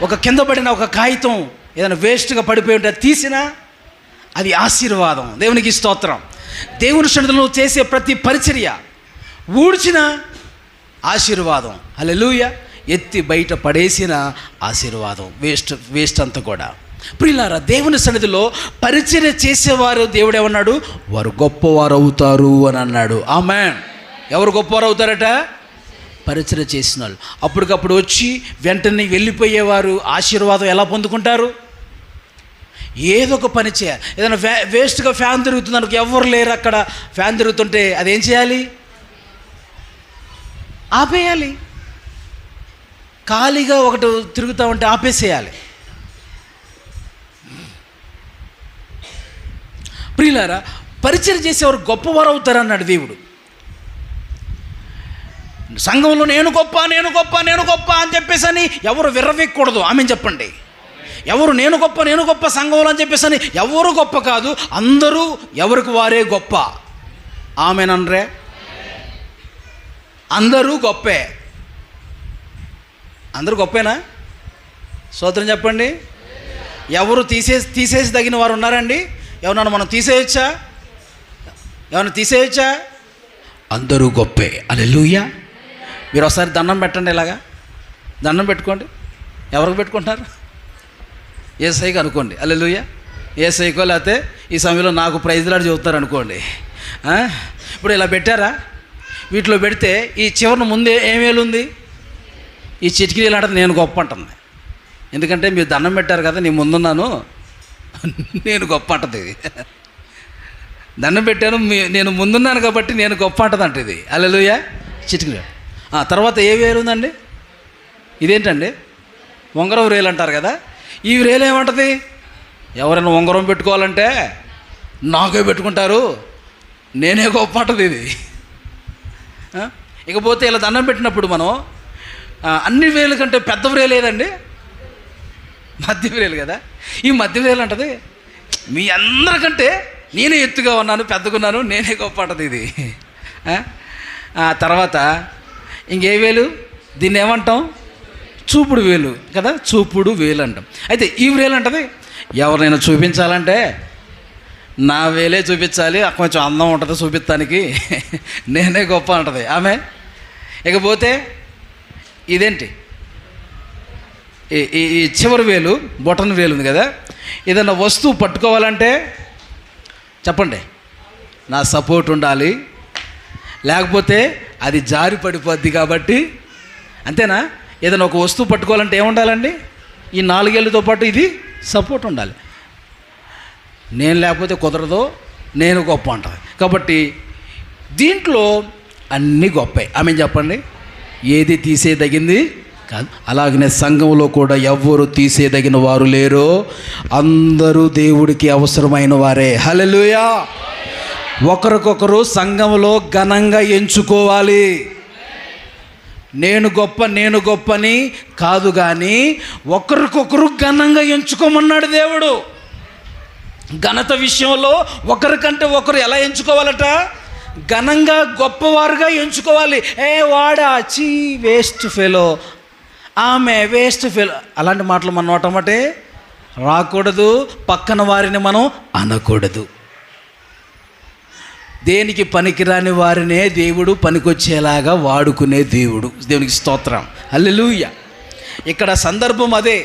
ఒక కింద పడిన ఒక కాగితం ఏదైనా వేస్ట్గా పడిపోయి ఉంటే తీసినా అది ఆశీర్వాదం. దేవునికి స్తోత్రం. దేవుని సన్నిధిలో చేసే ప్రతి పరిచర్య ఊడ్చిన ఆశీర్వాదం, హల్లెలూయా, ఎత్తి బయట పడేసిన ఆశీర్వాదం, వేస్ట్ అంతా కూడా. ప్రియులారా, దేవుని సన్నిధిలో పరిచర్య చేసేవారు దేవుడు ఏమన్నాడు? వారు గొప్పవారు అవుతారు అని అన్నాడు. ఆమేన్. ఎవరు గొప్పవారు అవుతారట? పరిచర్య చేసిన వాళ్ళు. అప్పటికప్పుడు వచ్చి వెంటనే వెళ్ళిపోయేవారు ఆశీర్వాదం ఎలా పొందుకుంటారు? ఏదో ఒక పని చేయాలి. ఏదైనా వేస్ట్గా ఫ్యాన్ తిరుగుతుంది అనుకో, ఎవరు లేరు అక్కడ, ఫ్యాన్ తిరుగుతుంటే అదేం చేయాలి? ఆపేయాలి. ఖాళీగా ఒకటి తిరుగుతూ ఉంటే ఆపేసేయాలి. ప్రియులారా, పరిచర్య చేసేవారు గొప్పవారు అవుతారు అన్నాడు దేవుడు. సంఘంలో నేను గొప్ప నేను గొప్ప నేను గొప్ప అని చెప్పేసి అని ఎవరు విర్రవెక్కకూడదు. ఆమెను చెప్పండి. ఎవరు నేను గొప్ప సంఘంలో అని చెప్పేసి అని ఎవరు గొప్ప కాదు, అందరూ ఎవరికి వారే గొప్ప. ఆమెనన్రే, అందరూ గొప్పే. అందరూ గొప్పేనా? స్తోత్రం చెప్పండి. ఎవరు తీసేసి తగిన వారు ఉన్నారండి? ఎవరన్నా మనం తీసేయచ్చా? ఏమన్నా తీసేయచ్చా? అందరూ గొప్పే. హల్లెలూయా. మీరు ఒకసారి దండం పెట్టండి, ఇలాగా దండం పెట్టుకోండి. ఎవరికి పెట్టుకుంటున్నారు? యేసయ్యకి అనుకోండి. హల్లెలూయా. యేసయ్యకో లేకపోతే ఈ సమయంలో నాకు ప్రైజ్లాడు చెబుతారు అనుకోండి. ఇప్పుడు ఇలా పెట్టారా? వీటిలో పెడితే ఈ చివరిన ముందే ఏం వేలుంది? ఈ చిటికీలు అంటే నేను గొప్ప అంటుంది. ఎందుకంటే మీరు దండం పెట్టారు కదా, నేను ముందున్నాను, నేను గొప్ప అంటది ఇది. దండం పెట్టాను, నేను ముందున్నాను కాబట్టి నేను గొప్ప అంటదంట ఇది. హల్లెలూయా. చిటికీలు. తర్వాత ఏ వేలు ఉందండి? ఇదేంటండి? ఉంగరం రేలు అంటారు కదా. ఈ రేలు ఏమంటది? ఎవరైనా ఉంగరం పెట్టుకోవాలంటే నాకే పెట్టుకుంటారు, నేనే గొప్ప అంటది ఇది. ఇకపోతే ఇలా దండం పెట్టినప్పుడు మనం అన్ని వేలు కంటే పెద్ద వ్రేలు ఏదండి? మధ్య వ్రేలు కదా. ఈ మధ్య వ్రేలు అంటది మీ అందరికంటే నేనే ఎత్తుగా ఉన్నాను, పెద్దగున్నాను, నేనే గొప్ప అంటది ఇది. తర్వాత ఇంకే వేలు? దీన్ని ఏమంటాం? చూపుడు వేలు కదా, చూపుడు వేలు అంటాం. అయితే ఈ వేలు అంటది ఎవరినైనా చూపించాలంటే నా వేలే చూపించాలి, కొంచెం అందం ఉంటుంది చూపించడానికి, నేనే గొప్ప అంటది ఆమె. ఇకపోతే ఇదేంటి? ఈ చివరి వేలు, బొటన్ వేలు ఉంది కదా, ఏదైనా వస్తువు పట్టుకోవాలంటే చెప్పండి, నా సపోర్ట్ ఉండాలి, లేకపోతే అది జారి పడిపోద్ది కాబట్టి. అంతేనా? ఏదైనా ఒక వస్తువు పట్టుకోవాలంటే ఏముండాలండి? ఈ 4 ఏళ్ళతో పాటు ఇది సపోర్ట్ ఉండాలి. నేను లేకపోతే కుదరదు, నేను గొప్ప అంటుంది. కాబట్టి దీంట్లో అన్నీ గొప్పే. ఆమె చెప్పండి. ఏది తీసేదగింది కాదు. అలాగనే సంఘంలో కూడా ఎవ్వరు తీసేదగిన వారు లేరు, అందరూ దేవుడికి అవసరమైన వారే. హల్లెలూయా. ఒకరికొకరు సంఘంలో ఘనంగా ఎంచుకోవాలి. నేను గొప్పని కాదు, కానీ ఒకరికొకరు ఘనంగా ఎంచుకోమన్నాడు దేవుడు. ఘనత విషయంలో ఒకరికంటే ఒకరు ఎలా ఎంచుకోవాలట? ఘనంగా గొప్పవారుగా ఎంచుకోవాలి. వాడా చీ వేస్ట్ ఫెలో, ఆమె వేస్ట్ ఫెలో, అలాంటి మాటలు మన నోటమటే రాకూడదు. పక్కన వారిని మనం అనకూడదు. దేనికి పనికిరాని వారినే దేవుడు పనికొచ్చేలాగా వాడుకునే దేవుడు. దేవునికి స్తోత్రం. హల్లెలూయా. ఇక్కడ సందర్భం అదే.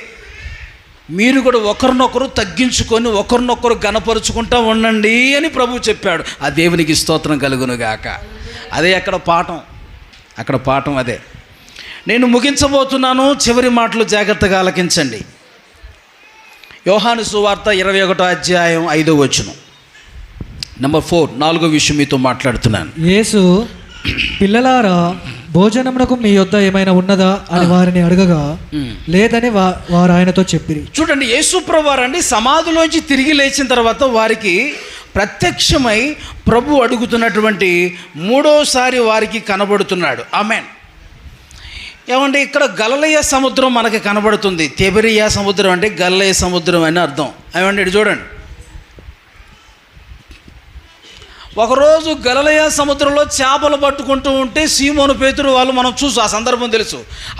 మీరు కూడా ఒకరినొకరు తగ్గించుకొని ఒకరినొకరు ఘనపరుచుకుంటూ ఉండండి అని ప్రభు చెప్పాడు. ఆ దేవునికి స్తోత్రం కలుగునుగాక. అదే అక్కడ పాఠం అదే. నేను ముగించబోతున్నాను. చివరి మాటలు జాగ్రత్తగా ఆలకించండి. యోహాను సువార్త 21వ అధ్యాయం 5వ వచనం. నంబర్ 4, 4వ విషయం మీతో మాట్లాడుతున్నాను. యేసు, పిల్లలారా, భోజనమునకు మీ యొద్ద ఏమైనా ఉన్నదా అని వారిని అడగగా లేదని వారు ఆయనతో చెప్పిరి. చూడండి, యేసు ప్రభువారు అండి సమాధిలోంచి తిరిగి లేచిన తర్వాత వారికి ప్రత్యక్షమై ప్రభు అడుగుతున్నటువంటి 3వసారి వారికి కనబడుతున్నాడు. ఆమేన్. ఏమంటే ఇక్కడ గలిలయ సముద్రం మనకి కనబడుతుంది. తిబెరియా సముద్రం అంటే గలిలయ సముద్రం అని అర్థం. ఏమంటే ఇటు చూడండి, ఒకరోజు గలిలయ సముద్రంలో చేపలు పట్టుకుంటూ ఉంటే సీమోను పేతురు వాళ్ళు మనం చూసు, ఆ సందర్భం తెలుసు.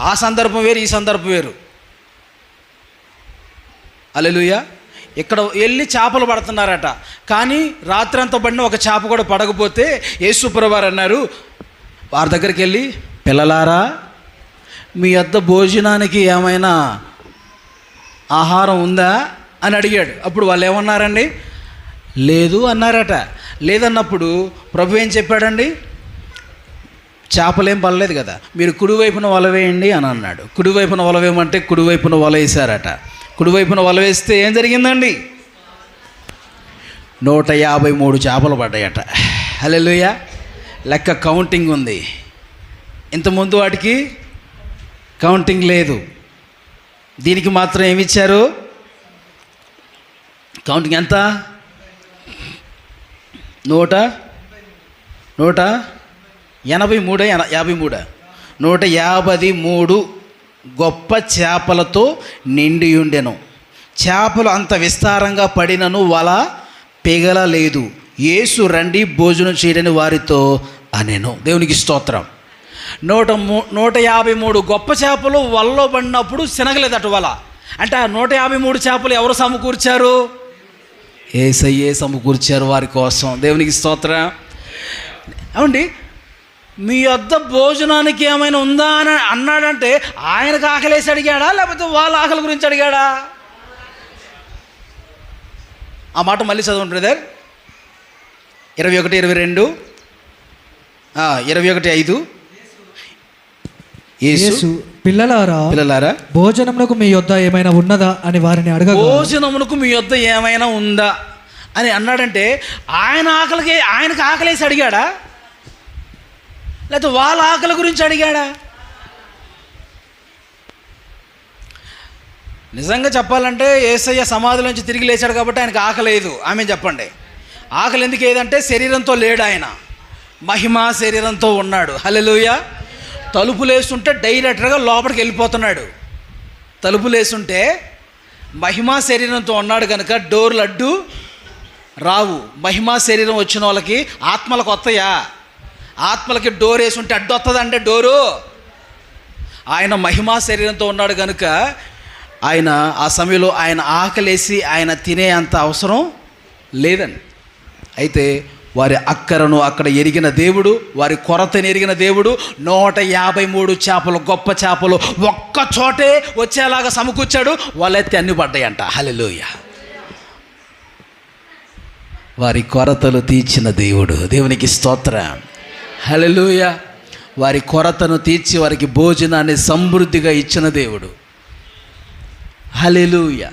ఆ సందర్భం వేరు, ఈ సందర్భం వేరు. హల్లెలూయా. ఇక్కడ వెళ్ళి చేపలు పడుతున్నారట, కానీ రాత్రి అంతా పడిన ఒక చేప కూడా పడకపోతే యేసు ప్రభువారు అన్నారు, వారి దగ్గరికి వెళ్ళి, పిల్లలారా మీ వద్ద భోజనానికి ఏమైనా ఆహారం ఉందా అని అడిగాడు. అప్పుడు వాళ్ళు ఏమన్నారండి? లేదు అన్నారట. లేదన్నప్పుడు ప్రభు ఏం చెప్పాడండి? చేపలేం పడలేదు కదా, మీరు కుడివైపున వల వేయండి అని అన్నాడు. కుడివైపున వల వేయమంటే కుడివైపున వల వేశారట. కుడివైపున వల వేస్తే ఏం జరిగిందండి? 153 చేపలు పడ్డాయట. హల్లెలూయా. లెక్క కౌంటింగ్ ఉంది. ఇంతకుముందు వాటికి కౌంటింగ్ లేదు. దీనికి మాత్రం ఏమిచ్చారు? కౌంటింగ్ ఎంత? 153 గొప్ప చేపలతో నిండి ఉండెను. చేపలు అంత విస్తారంగా పడినను వల పిగలలేదు. యేసు రండి భోజనం చేయడని వారితో అనెను. దేవునికి స్తోత్రం. 153 గొప్ప చేపలు వలలో పడినప్పుడు శనగలేదట వల. అంటే ఆ 153 చేపలు ఎవరు సమకూర్చారు? యేసయ్యే సమకూర్చారు వారి కోసం. దేవునికి స్తోత్రం. ఏమండి, మీ వద్ద భోజనానికి ఏమైనా ఉందా అని అన్నాడంటే ఆయనకు ఆకలేసి అడిగాడా, లేకపోతే వాళ్ళ ఆకలి గురించి అడిగాడా? ఆ మాట మళ్ళీ చదవండి బ్రదర్. 21:22, 21:5. యేసు పిల్లలారా భోజనమునకు మీ యొద్ద ఏమైనా ఉన్నదా అని వారిని అడగగా, భోజనమునకు మీ యొద్ద ఏమైనా ఉందా అని అన్నాడంటే ఆయనకు ఆకలేసి అడిగాడా, లేకపోతే వాళ్ళ ఆకలి గురించి అడిగాడా? నిజంగా చెప్పాలంటే యేసయ్య సమాధి నుంచి తిరిగి లేచాడు కాబట్టి ఆయనకు ఆకలేదు. ఆమె చెప్పండి. ఆకలి ఎందుకు ఏదంటే శరీరంతో లేడు, ఆయన మహిమా శరీరంతో ఉన్నాడు. హల్లెలూయా. తలుపులేస్తుంటే డైరెక్ట్గా లోపలికి వెళ్ళిపోతున్నాడు. తలుపులేస్తుంటే మహిమా శరీరంతో ఉన్నాడు కనుక డోర్లు అడ్డు రావు. మహిమా శరీరం వచ్చిన వాళ్ళకి ఆత్మలకు వస్తాయా? ఆత్మలకి డోర్ వేసి ఉంటే అడ్డు వస్తుందంటే డోరు. ఆయన మహిమా శరీరంతో ఉన్నాడు కనుక ఆయన ఆ సమయంలో ఆయన ఆకలేసి ఆయన తినే అంత అవసరం లేదండి. అయితే వారి అక్కరను అక్కడ ఎరిగిన దేవుడు, వారి కొరతను ఎరిగిన దేవుడు 153 చేపలు, గొప్ప చేపలు ఒక్క చోటే వచ్చేలాగా సమకూర్చాడు. వాళ్ళైతే అన్ని పడ్డాయంట. హల్లెలూయా. వారి కొరతలు తీర్చిన దేవుడు. దేవునికి స్తోత్రం. హల్లెలూయా. వారి కొరతను తీర్చి వారికి భోజనాన్ని సమృద్ధిగా ఇచ్చిన దేవుడు. హల్లెలూయా.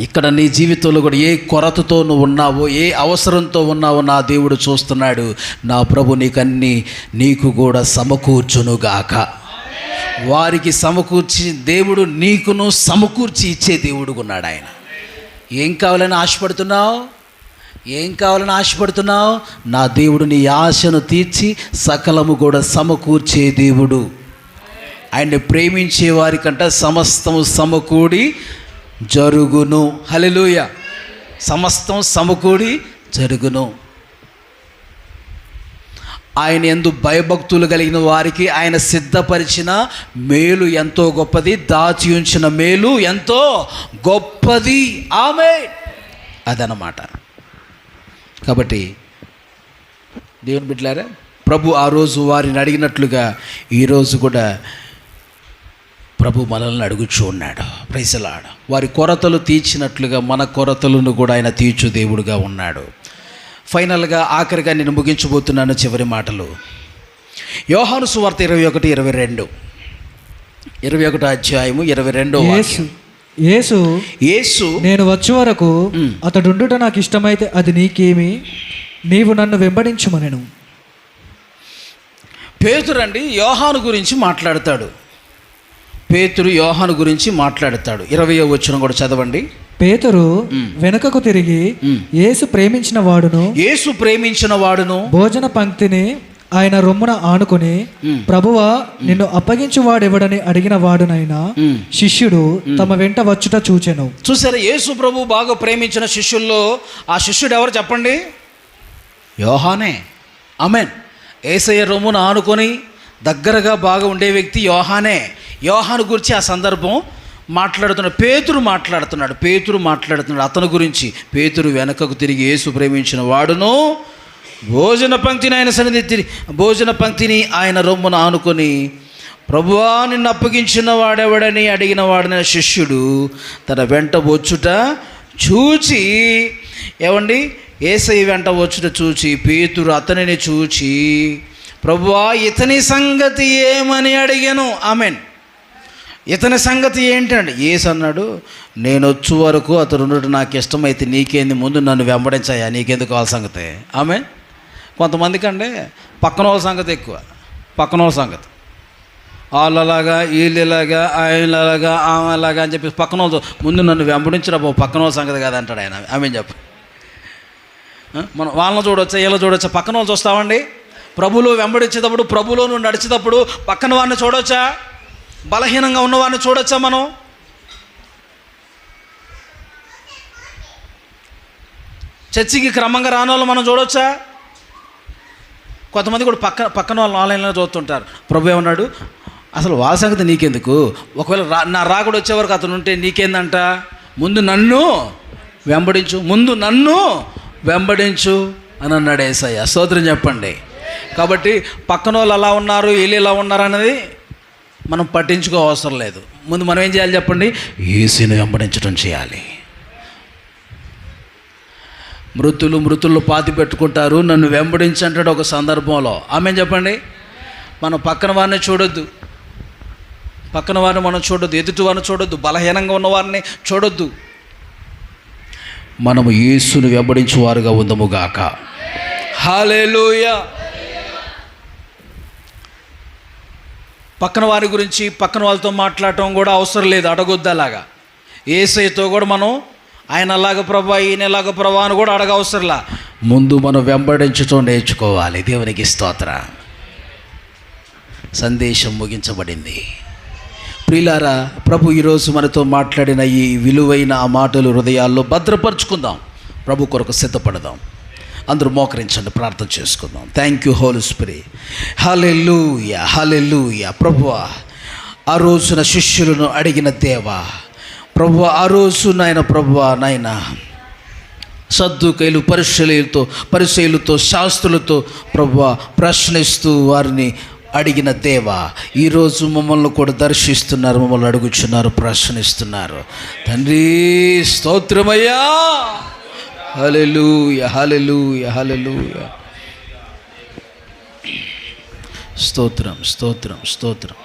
ఇక్కడ నీ జీవితంలో కూడా ఏ కొరతతో నువ్వు ఉన్నావో, ఏ అవసరంతో ఉన్నావో నా దేవుడు చూస్తున్నాడు. నా ప్రభు నీకు కూడా సమకూర్చునుగాక. వారికి సమకూర్చి దేవుడు నీకును సమకూర్చి ఇచ్చే దేవుడు ఉన్నాడు. ఆయన ఏం కావాలని ఆశపడుతున్నావు? నా దేవుడు నీ ఆశను తీర్చి సకలము కూడా సమకూర్చే దేవుడు. ఆయన్ని ప్రేమించే వారికంట సమస్తము సమకూడి జరుగును. హల్లెలూయా. సమస్తం సమకూడి జరుగును. ఆయన యందు భయభక్తులు కలిగిన వారికి ఆయన సిద్ధపరిచిన మేలు ఎంతో గొప్పది, దాచి ఉంచిన మేలు ఎంతో గొప్పది. ఆమేన్. అదనమాట. కాబట్టి దేవుని బిడ్డలారా, ప్రభు ఆ రోజు వారిని అడిగినట్లుగా ఈరోజు కూడా ప్రభు మనల్ని అడుగుచూ ఉన్నాడు. Praise the Lord. వారి కొరతలు తీర్చినట్లుగా మన కొరతలను కూడా ఆయన తీర్చు దేవుడుగా ఉన్నాడు. ఫైనల్గా ఆఖరిగా నేను ముగించబోతున్నాను చివరి మాటలు. యోహాను సువార్త 21 అధ్యాయము 22వ వాక్యం. యేసు నేను వచ్చే వరకు అతడుండుట నాకు ఇష్టమైతే అది నీకేమి, నీవు నన్ను వెంబడించుమనెను. పేతురు అండి యోహాను గురించి మాట్లాడతాడు. 20వ వచనం కూడా చదవండి. పేతురు వెనుకకు తిరిగి యేసు ప్రేమించిన వాడును భోజన పంక్తిని ఆయన రొమ్మున ఆనుకుని, ప్రభువా నిన్ను అప్పగించువాడెవడని అడిగిన వాడునైనా శిష్యుడు తమ వెంట వచ్చుట చూచెను. చూసారా, యేసు ప్రభు బాగా ప్రేమించిన శిష్యుల్లో ఆ శిష్యుడు ఎవరు చెప్పండి? యోహానే. ఆమేన్. యేసయ్య రొమ్మున ఆనుకొని దగ్గరగా బాగా ఉండే వ్యక్తి యోహానే. యోహాను గురించి ఆ సందర్భం పేతురు మాట్లాడుతున్నాడు అతని గురించి. పేతురు వెనకకు తిరిగి యేసు ప్రేమించిన వాడును భోజన పంక్తిని ఆయన రొమ్మున ఆనుకొని, ప్రభువా నిన్ను అప్పగించిన వాడెవడని అడిగిన వాడిన శిష్యుడు తన వెంట వచ్చుట చూచి, ఏమండి, యేసయ్య వెంట వచ్చుట చూచి పేతురు అతనిని చూచి, ప్రభువా ఇతని సంగతి ఏమని అడిగాను. ఆమెన్. ఇతని సంగతి ఏంటండి? యేసు అన్నాడు, నేను వచ్చే వరకు అతను ఉండటం నాకు ఇష్టమైతే నీకేంది, ముందు నన్ను వెంబడించాయా, నీకెందుకు వాళ్ళ సంగతి. ఆమెన్. కొంతమందికి అండి పక్కన వాళ్ళ సంగతి ఎక్కువ, పక్కన వాళ్ళ సంగతి, వాళ్ళలాగా వీళ్ళలాగా ఆయనలాగా ఆమెలాగా అని చెప్పి పక్కన వాళ్ళు, ముందు నన్ను వెంబడించరా బాబు, పక్కన వాళ్ళ సంగతి కాదంటాడు ఆయన. ఆమె చెప్పు. మనం వాళ్ళని చూడవచ్చా, వీళ్ళని చూడవచ్చా, పక్కన వాళ్ళు చూస్తామండి. ప్రభులో వెంబడించేటప్పుడు, ప్రభులో నువ్వు నడిచేటప్పుడు పక్కన వాడిని చూడవచ్చా? బలహీనంగా ఉన్నవాడిని చూడొచ్చా? మనం చర్చికి క్రమంగా రాని వాళ్ళు మనం చూడొచ్చా? కొంతమంది కూడా పక్కన వాళ్ళు ఆన్లైన్లో చూస్తుంటారు. ప్రభు ఏమన్నాడు, అసలు వాళ్ళ సంగతి నీకెందుకు, ఒకవేళ నా రాకుడు వచ్చే వరకు అతను ఉంటే నీకేందంట, ముందు నన్ను వెంబడించు అని అన్నాడు యేసయ్య. స్తోత్రం చెప్పండి. కాబట్టి పక్కన వాళ్ళు అలా ఉన్నారు, వీళ్ళు ఇలా ఉన్నారు అనేది మనం పట్టించుకో అవసరం లేదు. ముందు మనం ఏం చేయాలి చెప్పండి? యేసుని వెంబడించడం చేయాలి. మృతులు పాతి పెట్టుకుంటారు, నన్ను వెంబడించంటాడు ఒక సందర్భంలో. ఆమె చెప్పండి. మనం పక్కన వారిని చూడొద్దు, ఎదుటి వారిని చూడొద్దు, బలహీనంగా ఉన్నవారిని చూడొద్దు. మనము యేసుని వెంబడించువారుగా ఉందముగాక. హల్లెలూయా. పక్కన వారి గురించి పక్కన వాళ్ళతో మాట్లాడటం కూడా అవసరం లేదు, అడగొద్దు. అలాగా యేసయ్యతో కూడా మనం ఆయన అలాగ ప్రభా, ఈయన ఎలాగ ప్రభా అని కూడా అడగ అవసరంలా. ముందు మనం వెంబడించడం నేర్చుకోవాలి. దేవునికి స్తోత్రం. సందేశం ముగించబడింది. ప్రియులారా, ప్రభు ఈరోజు మనతో మాట్లాడిన ఈ విలువైన ఆ మాటలు హృదయాల్లో భద్రపరుచుకుందాం. ప్రభు కొరకు సిద్ధపడదాం. అందరూ మోకరించండి, ప్రార్థన చేసుకుందాం. Thank you holy spirit. Hallelujah, hallelujah. ప్రభువా, ఆ రోజున శిష్యులను అడిగిన దేవా, ప్రభువా, ఆ రోజు నాయన సద్దుకైలు పరిసయ్యులతో శాస్త్రులతో ప్రభువా ప్రశ్నిస్తూ వారిని అడిగిన దేవా, ఈరోజు మమ్మల్ని కూడా దర్శిస్తున్నారు, మమ్మల్ని అడుగుచున్నారు, ప్రశ్నిస్తున్నారు. తండ్రి స్తోత్రమయ్యా. హల్లెలూయా, హల్లెలూయా, హల్లెలూయా. స్తోత్రం, స్తోత్రం, స్తోత్రం.